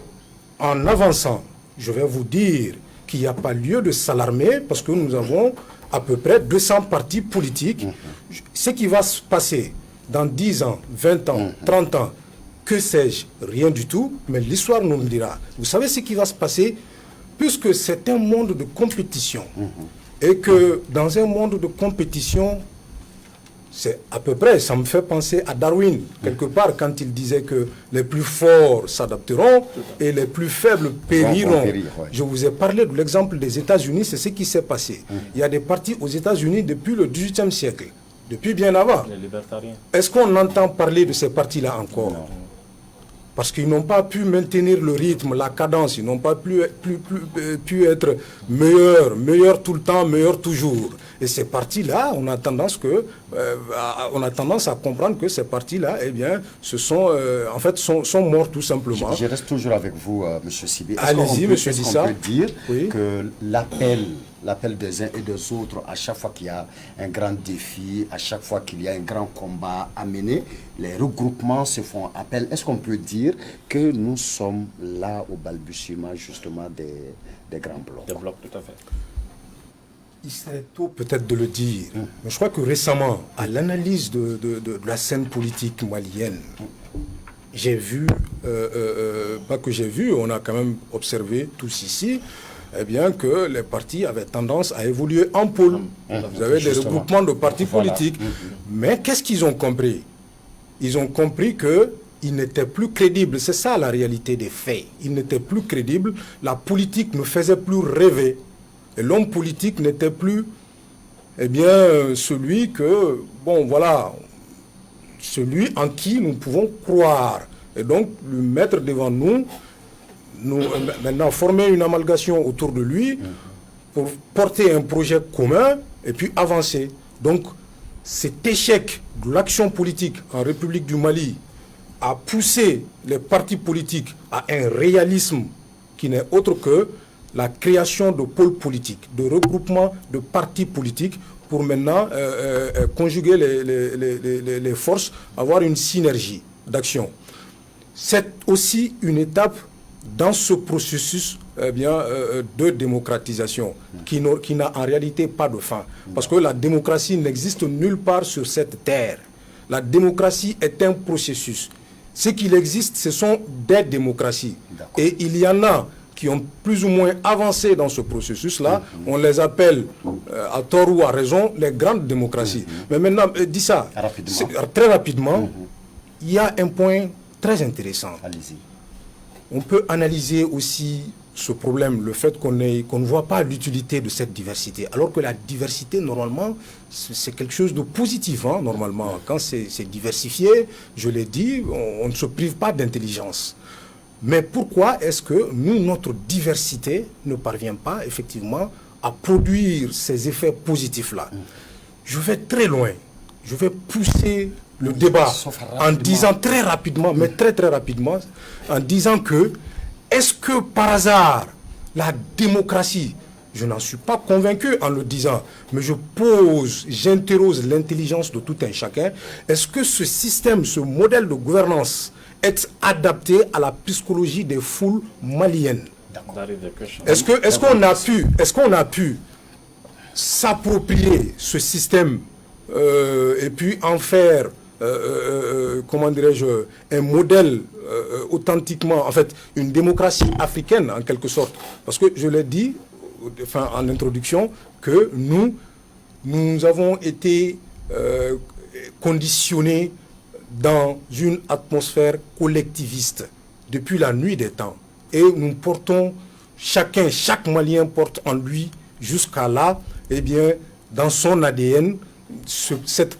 en avançant, je vais vous dire qu'il n'y a pas lieu de s'alarmer parce que nous avons à peu près 200 partis politiques. Ce qui va se passer dans 10 ans, 20 ans, 30 ans, que sais-je, rien du tout, mais l'histoire nous le dira. Vous savez ce qui va se passer? Puisque c'est un monde de compétition, et que dans un monde de compétition, c'est à peu près, ça me fait penser à Darwin, quelque part, quand il disait que les plus forts s'adapteront et les plus faibles périront. Je vous ai parlé de l'exemple des États-Unis, c'est ce qui s'est passé. Il y a des partis aux États-Unis depuis le XVIIIe siècle, depuis bien avant. Les libertariens. Est-ce qu'on entend parler de ces partis-là encore? Non. Parce qu'ils n'ont pas pu maintenir le rythme, la cadence, ils n'ont pas pu être meilleurs tout le temps, meilleurs toujours. Et ces partis-là, on a tendance à comprendre que ces partis-là, eh bien, sont morts tout simplement. Je reste toujours avec vous, M. Sibi. Allez-y, M. Dissa. On peut dire que l'appel des uns et des autres, à chaque fois qu'il y a un grand défi, à chaque fois qu'il y a un grand combat à mener, les regroupements se font appel. Est-ce qu'on peut dire que nous sommes là au balbutiement justement des grands blocs? Des blocs, tout à fait. Il serait tôt peut-être de le dire, mais je crois que récemment, à l'analyse de la scène politique malienne, j'ai vu, pas que j'ai vu, on a quand même observé tous ici, eh bien que les partis avaient tendance à évoluer en pôle. Vous avez des regroupements de partis politiques. Mais qu'est-ce qu'ils ont compris? Ils ont compris qu'ils n'étaient plus crédibles. C'est ça la réalité des faits. Ils n'étaient plus crédibles. La politique ne faisait plus rêver. Et l'homme politique n'était plus, eh bien, celui en qui nous pouvons croire. Et donc, le mettre devant nous, maintenant former une amalgation autour de lui pour porter un projet commun et puis avancer. Donc, cet échec de l'action politique en République du Mali a poussé les partis politiques à un réalisme qui n'est autre que la création de pôles politiques, de regroupements de partis politiques pour maintenant conjuguer les forces, avoir une synergie d'action. C'est aussi une étape dans ce processus de démocratisation qui n'a en réalité pas de fin. Parce que la démocratie n'existe nulle part sur cette terre. La démocratie est un processus. Ce qu'il existe, ce sont des démocraties. Et il y en a qui ont plus ou moins avancé dans ce processus-là. On les appelle, à tort ou à raison, les grandes démocraties. Mais maintenant, dis ça, très rapidement, il y a un point très intéressant. Allez-y. On peut analyser aussi ce problème, le fait qu'on ne voit pas l'utilité de cette diversité, alors que la diversité, normalement, c'est quelque chose de positif, hein, normalement. Quand c'est diversifié, je l'ai dit, on ne se prive pas d'intelligence. Mais pourquoi est-ce que nous, notre diversité, ne parvient pas, effectivement, à produire ces effets positifs-là? Je vais très loin. Je vais pousser le débat en disant très rapidement, mais très rapidement, en disant que, est-ce que par hasard, la démocratie, je n'en suis pas convaincu en le disant, mais j'interroge l'intelligence de tout un chacun, est-ce que ce système, ce modèle de gouvernance est adapté à la psychologie des foules maliennes? Est-ce qu'on a pu s'approprier ce système et puis en faire comment dirais-je, un modèle authentiquement, en fait, une démocratie africaine en quelque sorte. Parce que je l'ai dit en introduction que nous avons été conditionnés dans une atmosphère collectiviste depuis la nuit des temps. et nous portons, chaque Malien porte en lui, jusqu'à là, eh bien, dans son ADN, cet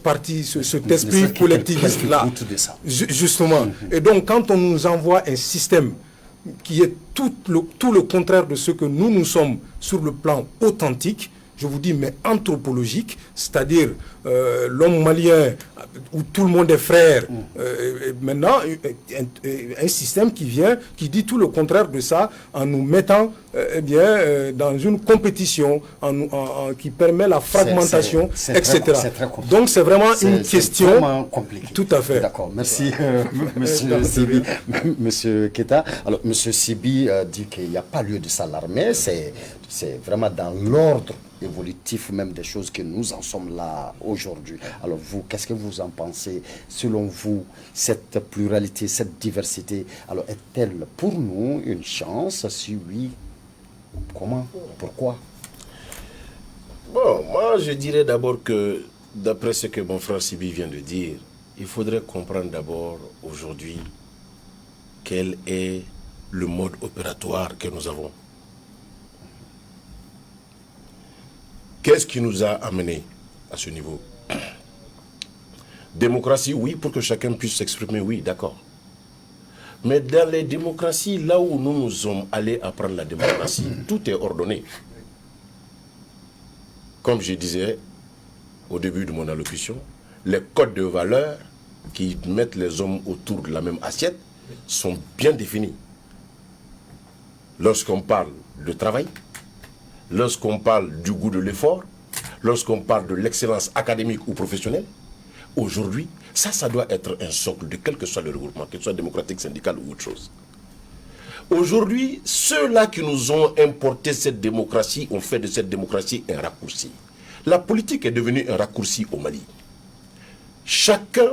esprit collectiviste-là. Justement. Et donc, quand on nous envoie un système qui est tout le contraire de ce que nous sommes sur le plan authentique, je vous dis, mais anthropologique, c'est-à-dire l'homme malien où tout le monde est frère. Maintenant, un système qui dit tout le contraire de ça, en nous mettant dans une compétition qui permet la fragmentation, etc. Donc c'est vraiment une question vraiment compliquée. Tout à fait. D'accord, merci Monsieur Sibi. Monsieur Keita. Alors Monsieur Sibi dit qu'il n'y a pas lieu de s'alarmer, c'est vraiment dans l'ordre évolutif même des choses que nous en sommes là aujourd'hui. Alors vous, qu'est-ce que vous en pensez? Selon vous, cette pluralité, cette diversité, alors est-elle pour nous une chance? Si oui, comment? Pourquoi? Bon, moi je dirais d'abord que, d'après ce que mon frère Sibi vient de dire, il faudrait comprendre d'abord aujourd'hui quel est le mode opératoire que nous avons. Qu'est-ce qui nous a amené à ce niveau? Démocratie, oui, pour que chacun puisse s'exprimer, oui, d'accord. Mais dans les démocraties, là où nous sommes allés apprendre la démocratie, tout est ordonné. Comme je disais au début de mon allocution, les codes de valeurs qui mettent les hommes autour de la même assiette sont bien définis. Lorsqu'on parle de travail, lorsqu'on parle du goût de l'effort, lorsqu'on parle de l'excellence académique ou professionnelle, aujourd'hui, ça doit être un socle de quel que soit le regroupement, qu'il soit démocratique, syndical ou autre chose. Aujourd'hui, ceux-là qui nous ont importé cette démocratie ont fait de cette démocratie un raccourci. La politique est devenue un raccourci au Mali. Chacun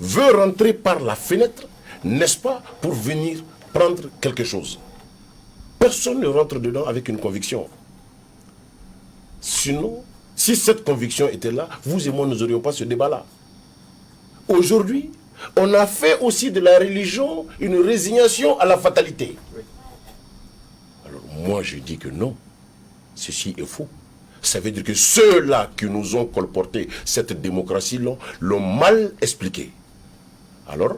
veut rentrer par la fenêtre, n'est-ce pas, pour venir prendre quelque chose. Personne ne rentre dedans avec une conviction. Sinon, si cette conviction était là, vous et moi, nous n'aurions pas ce débat-là. Aujourd'hui, on a fait aussi de la religion une résignation à la fatalité. Alors moi, je dis que non, ceci est faux. Ça veut dire que ceux-là qui nous ont colporté cette démocratie l'ont mal expliqué. Alors,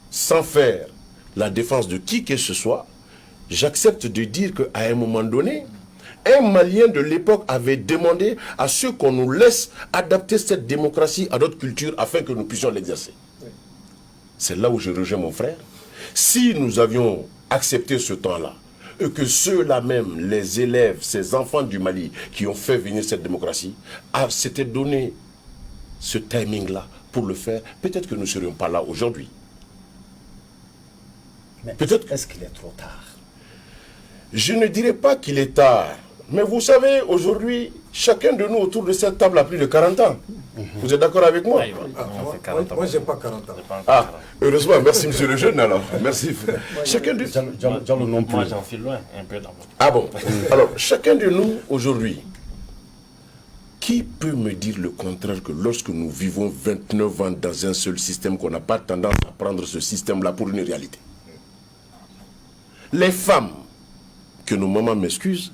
sans faire la défense de qui que ce soit, j'accepte de dire qu'à un moment donné, un Malien de l'époque avait demandé à ce qu'on nous laisse adapter cette démocratie à notre culture afin que nous puissions l'exercer. C'est là où je rejoins mon frère. Si nous avions accepté ce temps-là, et que ceux-là même, les élèves, ces enfants du Mali qui ont fait venir cette démocratie, s'étaient donné ce timing-là pour le faire, peut-être que nous ne serions pas là aujourd'hui. Mais peut-être est-ce qu'il est trop tard? Je ne dirais pas qu'il est tard. Mais vous savez, aujourd'hui, chacun de nous autour de cette table a plus de 40 ans. Vous êtes d'accord avec moi? Moi, je n'ai pas 40 ans. Ah, heureusement, merci monsieur le jeune alors. Merci. Chacun de nous... Moi, j'en suis loin, un peu d'abord. Ah bon? Alors, chacun de nous, aujourd'hui, qui peut me dire le contraire que lorsque nous vivons 29 ans dans un seul système, qu'on n'a pas tendance à prendre ce système-là pour une réalité? Les femmes, que nos mamans m'excusent,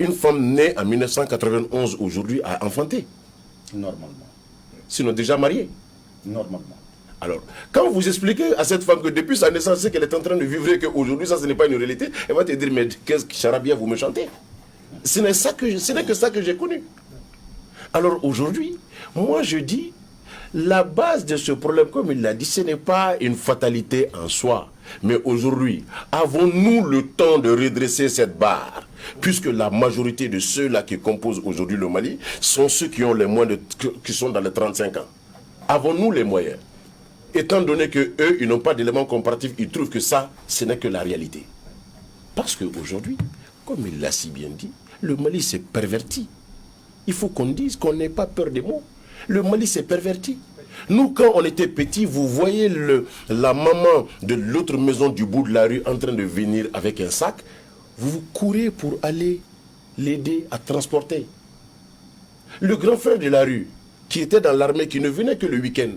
une femme née en 1991 aujourd'hui a enfanté. Normalement. Sinon déjà mariée. Normalement. Alors, quand vous expliquez à cette femme que depuis sa naissance, c'est qu'elle est en train de vivre et qu'aujourd'hui, ça, ce n'est pas une réalité, elle va te dire, mais qu'est-ce que charabia vous me chantez? Ce n'est que ça que j'ai connu. Alors aujourd'hui, moi je dis, la base de ce problème, comme il l'a dit, ce n'est pas une fatalité en soi. Mais aujourd'hui, avons-nous le temps de redresser cette barre? Puisque la majorité de ceux-là qui composent aujourd'hui le Mali sont ceux qui ont les moins qui sont dans les 35 ans. Avons-nous les moyens? Étant donné qu'eux, ils n'ont pas d'éléments comparatifs, ils trouvent que ça, ce n'est que la réalité. Parce qu'aujourd'hui, comme il l'a si bien dit, le Mali s'est perverti. Il faut qu'on dise qu'on n'ait pas peur des mots. Le Mali s'est perverti. Nous, quand on était petits, vous voyez la maman de l'autre maison du bout de la rue en train de venir avec un sac, vous courez pour aller l'aider à transporter. Le grand frère de la rue, qui était dans l'armée, qui ne venait que le week-end,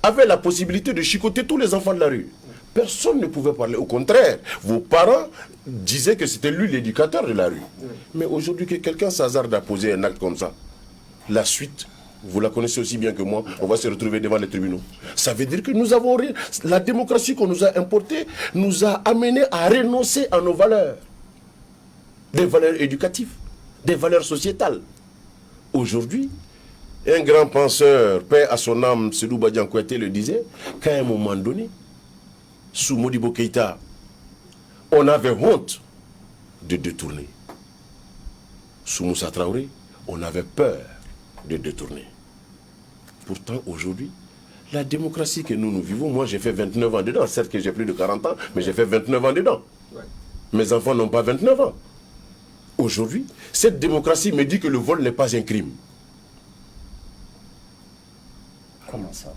avait la possibilité de chicoter tous les enfants de la rue. Personne ne pouvait parler. Au contraire, vos parents disaient que c'était lui l'éducateur de la rue. Mais aujourd'hui, que quelqu'un s'hasarde à poser un acte comme ça, la suite, vous la connaissez aussi bien que moi, on va se retrouver devant les tribunaux. Ça veut dire que nous avons... La démocratie qu'on nous a importée nous a amenés à renoncer à nos valeurs. Des valeurs éducatives, des valeurs sociétales. Aujourd'hui, un grand penseur, paix à son âme, Sédou Badian Kouyaté le disait, qu'à un moment donné, sous Modibo Keïta, on avait honte de détourner. Sous Moussa Traoré, on avait peur de détourner. Pourtant, aujourd'hui, la démocratie que nous vivons, moi j'ai fait 29 ans dedans, certes que j'ai plus de 40 ans, mais j'ai fait 29 ans dedans. Mes enfants n'ont pas 29 ans. Aujourd'hui, cette démocratie me dit que le vol n'est pas un crime. Comment ça?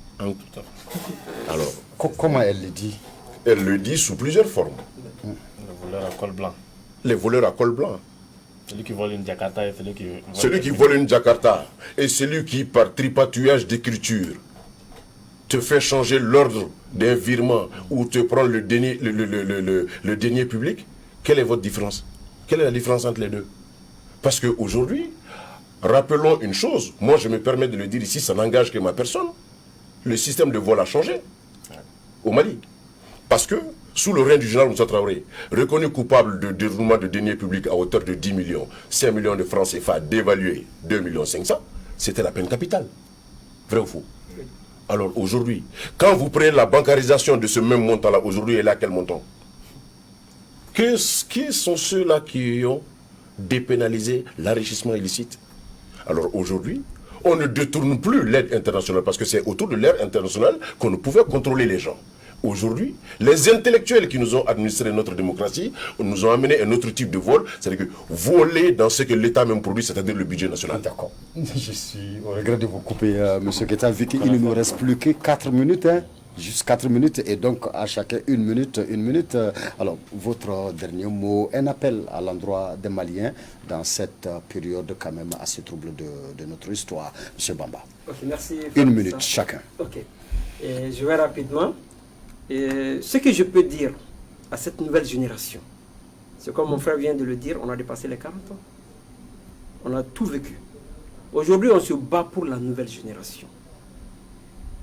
Alors, comment elle le dit? Elle le dit sous plusieurs formes. Le voleur à col blanc. Les voleurs à col blanc. Celui qui vole une Jakarta et celui qui... Celui qui vole une Jakarta et celui qui, par tripatouillage d'écriture, te fait changer l'ordre d'un virement ou te prend le denier public, quelle est votre différence? Quelle est la différence entre les deux? Parce qu'aujourd'hui, rappelons une chose, moi je me permets de le dire ici, ça n'engage que ma personne. Le système de vol a changé au Mali. Parce que, sous le règne du général Moussa Traoré, reconnu coupable de détournement de deniers publics à hauteur de 10 millions, 5 millions de francs CFA dévalués, 2 millions 500, c'était la peine capitale. Vrai ou faux? Alors aujourd'hui, quand vous prenez la bancarisation de ce même montant-là, aujourd'hui, elle est à quel montant? Qui sont ceux-là qui ont dépénalisé l'enrichissement illicite? Alors aujourd'hui, on ne détourne plus l'aide internationale parce que c'est autour de l'aide internationale qu'on ne pouvait contrôler les gens. Aujourd'hui, les intellectuels qui nous ont administré notre démocratie nous ont amené un autre type de vol, c'est-à-dire que voler dans ce que l'État même produit, c'est-à-dire le budget national. D'accord. Je suis au regret de vous couper, M. Keïta, vu qu'il ne nous reste plus que 4 minutes, hein, juste 4 minutes, et donc à chacun une minute. Alors, votre dernier mot, un appel à l'endroit des Maliens dans cette période quand même assez trouble de notre histoire, M. Bamba. Ok, merci. Une minute chacun. Ok. Et je vais rapidement. Et ce que je peux dire à cette nouvelle génération, c'est comme mon frère vient de le dire, on a dépassé les 40 ans. On a tout vécu. Aujourd'hui, on se bat pour la nouvelle génération.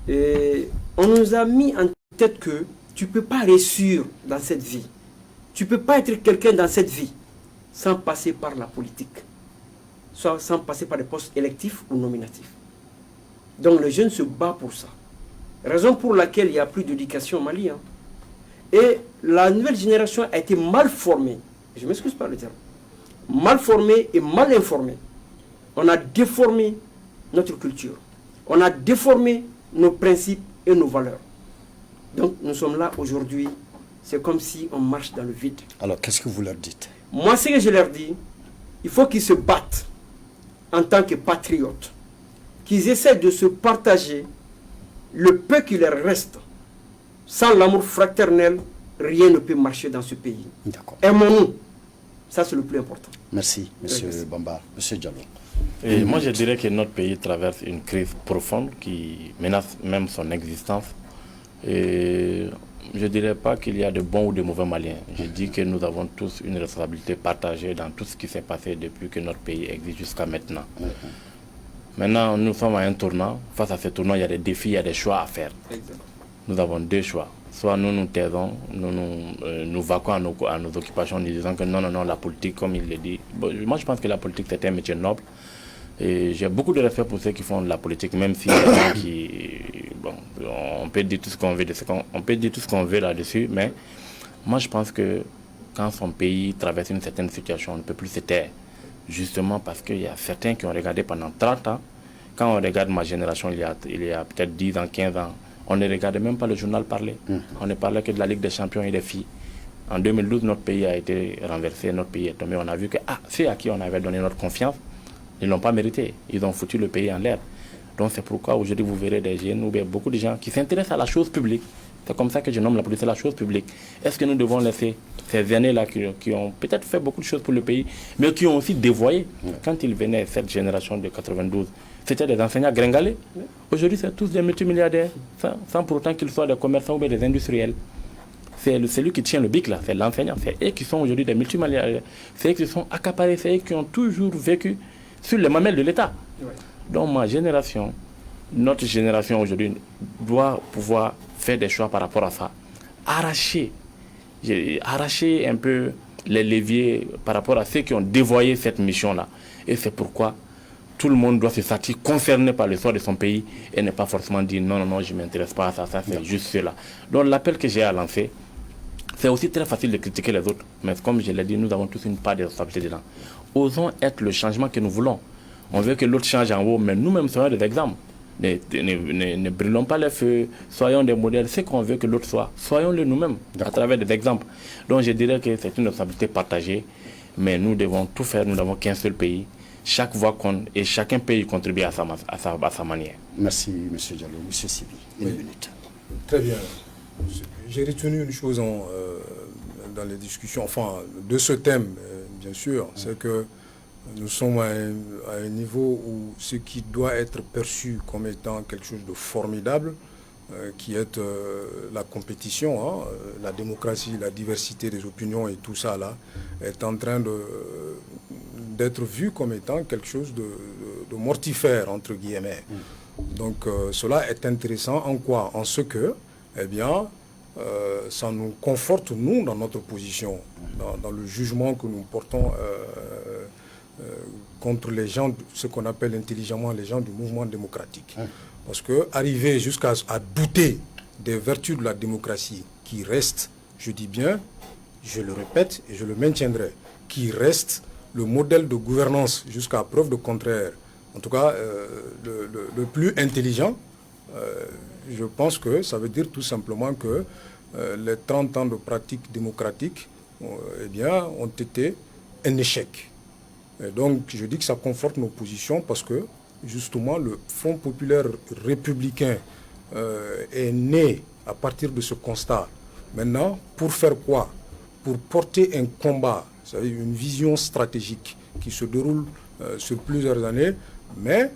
Et on nous a mis en tête que tu ne peux pas réussir dans cette vie. Tu ne peux pas être quelqu'un dans cette vie sans passer par la politique, soit sans passer par des postes électifs ou nominatifs. Donc les jeunes se battent pour ça. Raison pour laquelle il n'y a plus d'éducation au Mali. Hein. Et la nouvelle génération a été mal formée. Je m'excuse par le terme. Mal formée et mal informée. On a déformé notre culture. On a déformé nos principes et nos valeurs. Donc nous sommes là aujourd'hui. C'est comme si on marche dans le vide. Alors qu'est-ce que vous leur dites? Moi, ce que je leur dis, il faut qu'ils se battent en tant que patriotes. Qu'ils essaient de se partager le peu qui leur reste. Sans l'amour fraternel, rien ne peut marcher dans ce pays. Aimons-nous. Ça, c'est le plus important. Merci, M. Bamba. M. Diallo. Et moi, je dirais que notre pays traverse une crise profonde qui menace même son existence. Et je ne dirais pas qu'il y a de bons ou de mauvais Maliens. Je dis que nous avons tous une responsabilité partagée dans tout ce qui s'est passé depuis que notre pays existe jusqu'à maintenant. Maintenant, nous sommes à un tournant. Face à ce tournant, il y a des défis, il y a des choix à faire. Nous avons deux choix. Soit nous nous taisons, nous vaquons à nos occupations en disant que non, la politique, comme il le dit. Bon, moi, je pense que la politique, c'est un métier noble. Et j'ai beaucoup de respect pour ceux qui font de la politique, même si bon, on peut dire tout ce qu'on veut, on peut dire tout ce qu'on veut là-dessus, mais moi, je pense que quand son pays traverse une certaine situation, on ne peut plus se taire. Justement parce qu'il y a certains qui ont regardé pendant 30 ans. Quand on regarde ma génération, il y a peut-être 10 ans, 15 ans, on ne regardait même pas le journal parler. On ne parlait que de la Ligue des champions et des filles. En 2012, notre pays a été renversé, notre pays est tombé. On a vu que ceux à qui on avait donné notre confiance, ils ne l'ont pas mérité. Ils ont foutu le pays en l'air. Donc c'est pourquoi aujourd'hui vous verrez des jeunes ou bien beaucoup de gens qui s'intéressent à la chose publique. C'est comme ça que je nomme la politique, c'est la chose publique. Est-ce que nous devons laisser ces années-là qui ont peut-être fait beaucoup de choses pour le pays, mais qui ont aussi dévoyé? Quand ils venaient, cette génération de 92, c'était des enseignants gringalés. Aujourd'hui, c'est tous des multimilliardaires, sans pour autant qu'ils soient des commerçants ou des industriels. c'est celui qui tient le bic là, c'est l'enseignant. C'est eux qui sont aujourd'hui des multimilliardaires. C'est eux qui sont accaparés, c'est eux qui ont toujours vécu sur les mamelles de l'État. Ouais. Donc ma génération, notre génération aujourd'hui doit pouvoir faire des choix par rapport à ça. Arracher un peu les leviers par rapport à ceux qui ont dévoyé cette mission-là. Et c'est pourquoi tout le monde doit se sentir concerné par l'histoire de son pays et ne pas forcément dire non, je ne m'intéresse pas à ça, c'est juste cela. Donc l'appel que j'ai à lancer, c'est aussi très facile de critiquer les autres, mais comme je l'ai dit, nous avons tous une part de responsabilité dedans. Osons être le changement que nous voulons. On veut que l'autre change en haut, mais nous-mêmes soyons des exemples. Ne brûlons pas les feux, soyons des modèles. C'est qu'on veut que l'autre soit. Soyons-le nous-mêmes, à travers des exemples. Donc je dirais que c'est une responsabilité partagée, mais nous devons tout faire, nous n'avons qu'un seul pays. Chaque voix compte et chacun peut y contribuer à sa manière. Merci, M. Diallo. M. Sibi, une minute. Très bien. J'ai retenu une chose dans les discussions, enfin, de ce thème, bien sûr, c'est que nous sommes à un niveau où ce qui doit être perçu comme étant quelque chose de formidable, qui est la compétition, la démocratie, la diversité des opinions et tout ça là, est en train d'être vu comme étant quelque chose de mortifère, entre guillemets. Donc cela est intéressant en quoi? En ce que, eh bien, ça nous conforte, nous, dans notre position, dans le jugement que nous portons contre les gens, ce qu'on appelle intelligemment les gens du mouvement démocratique. Parce que arriver jusqu'à douter des vertus de la démocratie qui reste, je dis bien, je le répète et je le maintiendrai, qui reste le modèle de gouvernance jusqu'à preuve de contraire, en tout cas le plus intelligent, je pense que ça veut dire tout simplement que les 30 ans de pratique démocratique eh bien, ont été un échec. Et donc je dis que ça conforte nos positions parce que justement le Front populaire républicain est né à partir de ce constat. Maintenant, pour faire quoi? Pour porter un combat, c'est-à-dire une vision stratégique qui se déroule sur plusieurs années, mais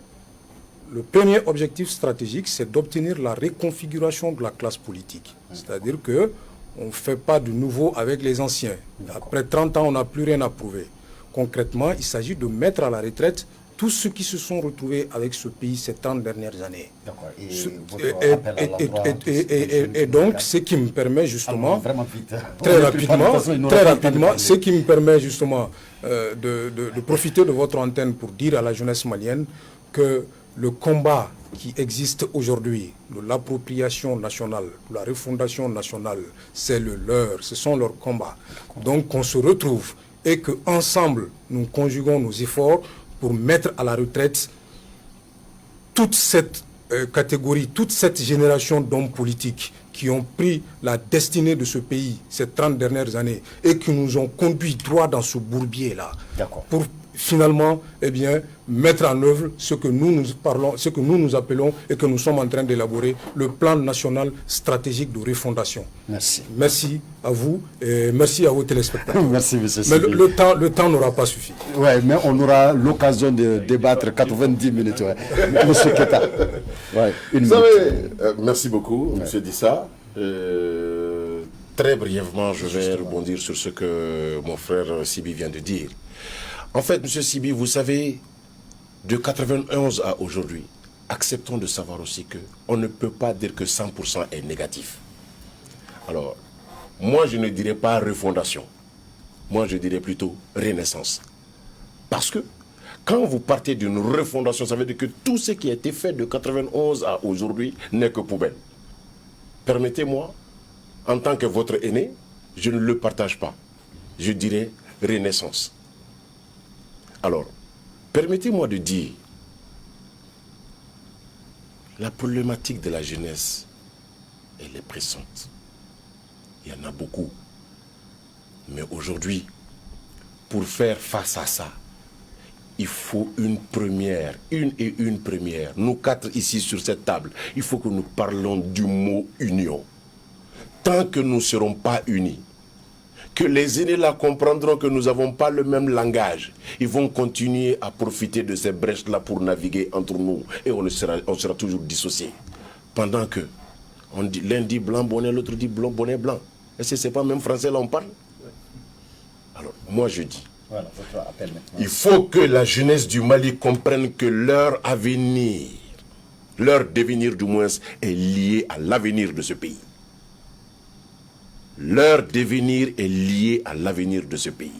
le premier objectif stratégique, c'est d'obtenir la reconfiguration de la classe politique. C'est-à-dire qu'on ne fait pas de nouveau avec les anciens. Après 30 ans, on n'a plus rien à prouver. Concrètement, il s'agit de mettre à la retraite tous ceux qui se sont retrouvés avec ce pays ces 30 dernières années. Et donc, ce qui me permet justement, très rapidement, ce qui me permet justement de profiter de votre antenne pour dire à la jeunesse malienne que le combat qui existe aujourd'hui, de l'appropriation nationale, de la refondation nationale, c'est le leur, ce sont leurs combats. Donc qu'on se retrouve et qu'ensemble, nous conjuguons nos efforts pour mettre à la retraite toute cette catégorie, toute cette génération d'hommes politiques qui ont pris la destinée de ce pays ces 30 dernières années et qui nous ont conduits droit dans ce bourbier-là. Pour finalement, eh bien, mettre en œuvre ce que nous parlons, ce que nous appelons et que nous sommes en train d'élaborer, le plan national stratégique de refondation. Merci. Merci à vous et merci à vos téléspectateurs. Merci, M. Mais le temps n'aura pas suffi. Oui, mais on aura l'occasion de débattre 90 minutes. Ouais. M. Keita. Ouais, vous savez, merci beaucoup, M. Dissa. Très brièvement, je vais rebondir sur ce que mon frère Sibi vient de dire. En fait, M. Sibi, vous savez, de 91 à aujourd'hui, acceptons de savoir aussi qu'on ne peut pas dire que 100% est négatif. Alors, moi, je ne dirais pas refondation. Moi, je dirais plutôt renaissance. Parce que quand vous partez d'une refondation, ça veut dire que tout ce qui a été fait de 91 à aujourd'hui n'est que poubelle. Permettez-moi, en tant que votre aîné, je ne le partage pas. Je dirais renaissance. Alors, permettez-moi de dire, la problématique de la jeunesse, elle est pressante. Il y en a beaucoup. Mais aujourd'hui, pour faire face à ça, il faut une première. Nous quatre ici sur cette table, il faut que nous parlons du mot union. Tant que nous ne serons pas unis, que les aînés là comprendront que nous n'avons pas le même langage, ils vont continuer à profiter de ces brèches-là pour naviguer entre nous et on sera toujours dissociés. Pendant que l'un dit blanc bonnet, l'autre dit blanc bonnet blanc. Est-ce que ce n'est pas même français là on parle? Alors, moi je dis, Voilà, votre appel maintenant. il faut que la jeunesse du Mali comprenne que leur avenir, leur devenir du moins, est lié à l'avenir de ce pays. Leur devenir est lié à l'avenir de ce pays.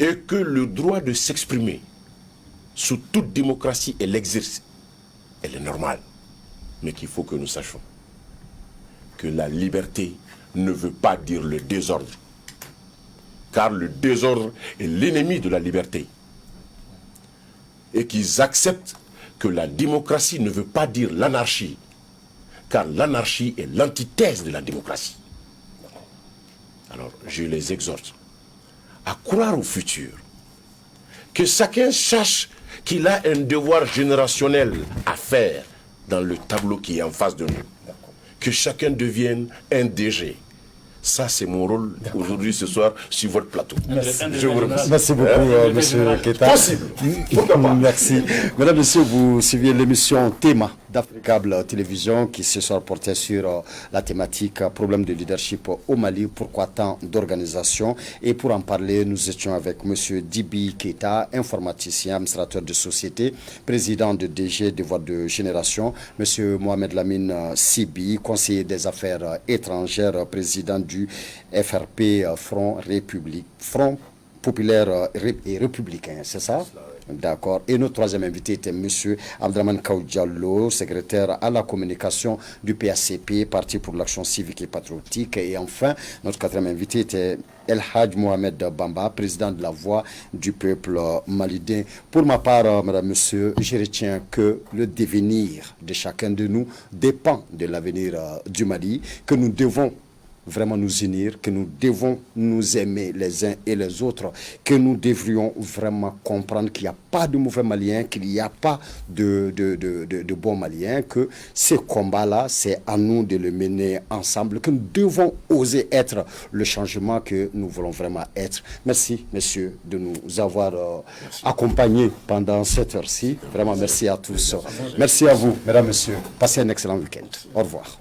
Et que le droit de s'exprimer sous toute démocratie et l'exercice, elle est normale. Mais qu'il faut que nous sachions que la liberté ne veut pas dire le désordre. Car le désordre est l'ennemi de la liberté. Et qu'ils acceptent que la démocratie ne veut pas dire l'anarchie. Car l'anarchie est l'antithèse de la démocratie. Alors, je les exhorte à croire au futur. Que chacun sache qu'il a un devoir générationnel à faire dans le tableau qui est en face de nous. Que chacun devienne un DG. Ça, c'est mon rôle aujourd'hui, ce soir, sur votre plateau. Je vous remercie. Merci beaucoup, monsieur Keita. Possible. Pourquoi pas? Merci. Mesdames, Messieurs, vous suivez l'émission Théma d'Africable Télévision qui ce soir portait sur la thématique problème de leadership au Mali, pourquoi tant d'organisations. Et pour en parler, nous étions avec monsieur Dibi Keita, informaticien, administrateur de société, président de DG Devoir de Génération, monsieur Mohamed Lamine Sibi, conseiller des affaires étrangères, président du FRP, Front Populaire et Républicain, c'est ça? D'accord. Et notre troisième invité était M. Abdraman Kaoudjallo, secrétaire à la communication du PACP, Parti pour l'action civique et patriotique. Et enfin, notre quatrième invité était El Hadj Mohamed Bamba, président de la Voix du peuple malien. Pour ma part, madame, monsieur, je retiens que le devenir de chacun de nous dépend de l'avenir du Mali, que nous devons vraiment nous unir, que nous devons nous aimer les uns et les autres, que nous devrions vraiment comprendre qu'il n'y a pas de mauvais Maliens, qu'il n'y a pas de bons Maliens, que ce combat-là, c'est à nous de le mener ensemble, que nous devons oser être le changement que nous voulons vraiment être. Merci, messieurs, de nous avoir accompagnés pendant cette heure-ci. Vraiment, merci à tous. Merci à vous, mesdames, messieurs. Passez un excellent week-end. Au revoir.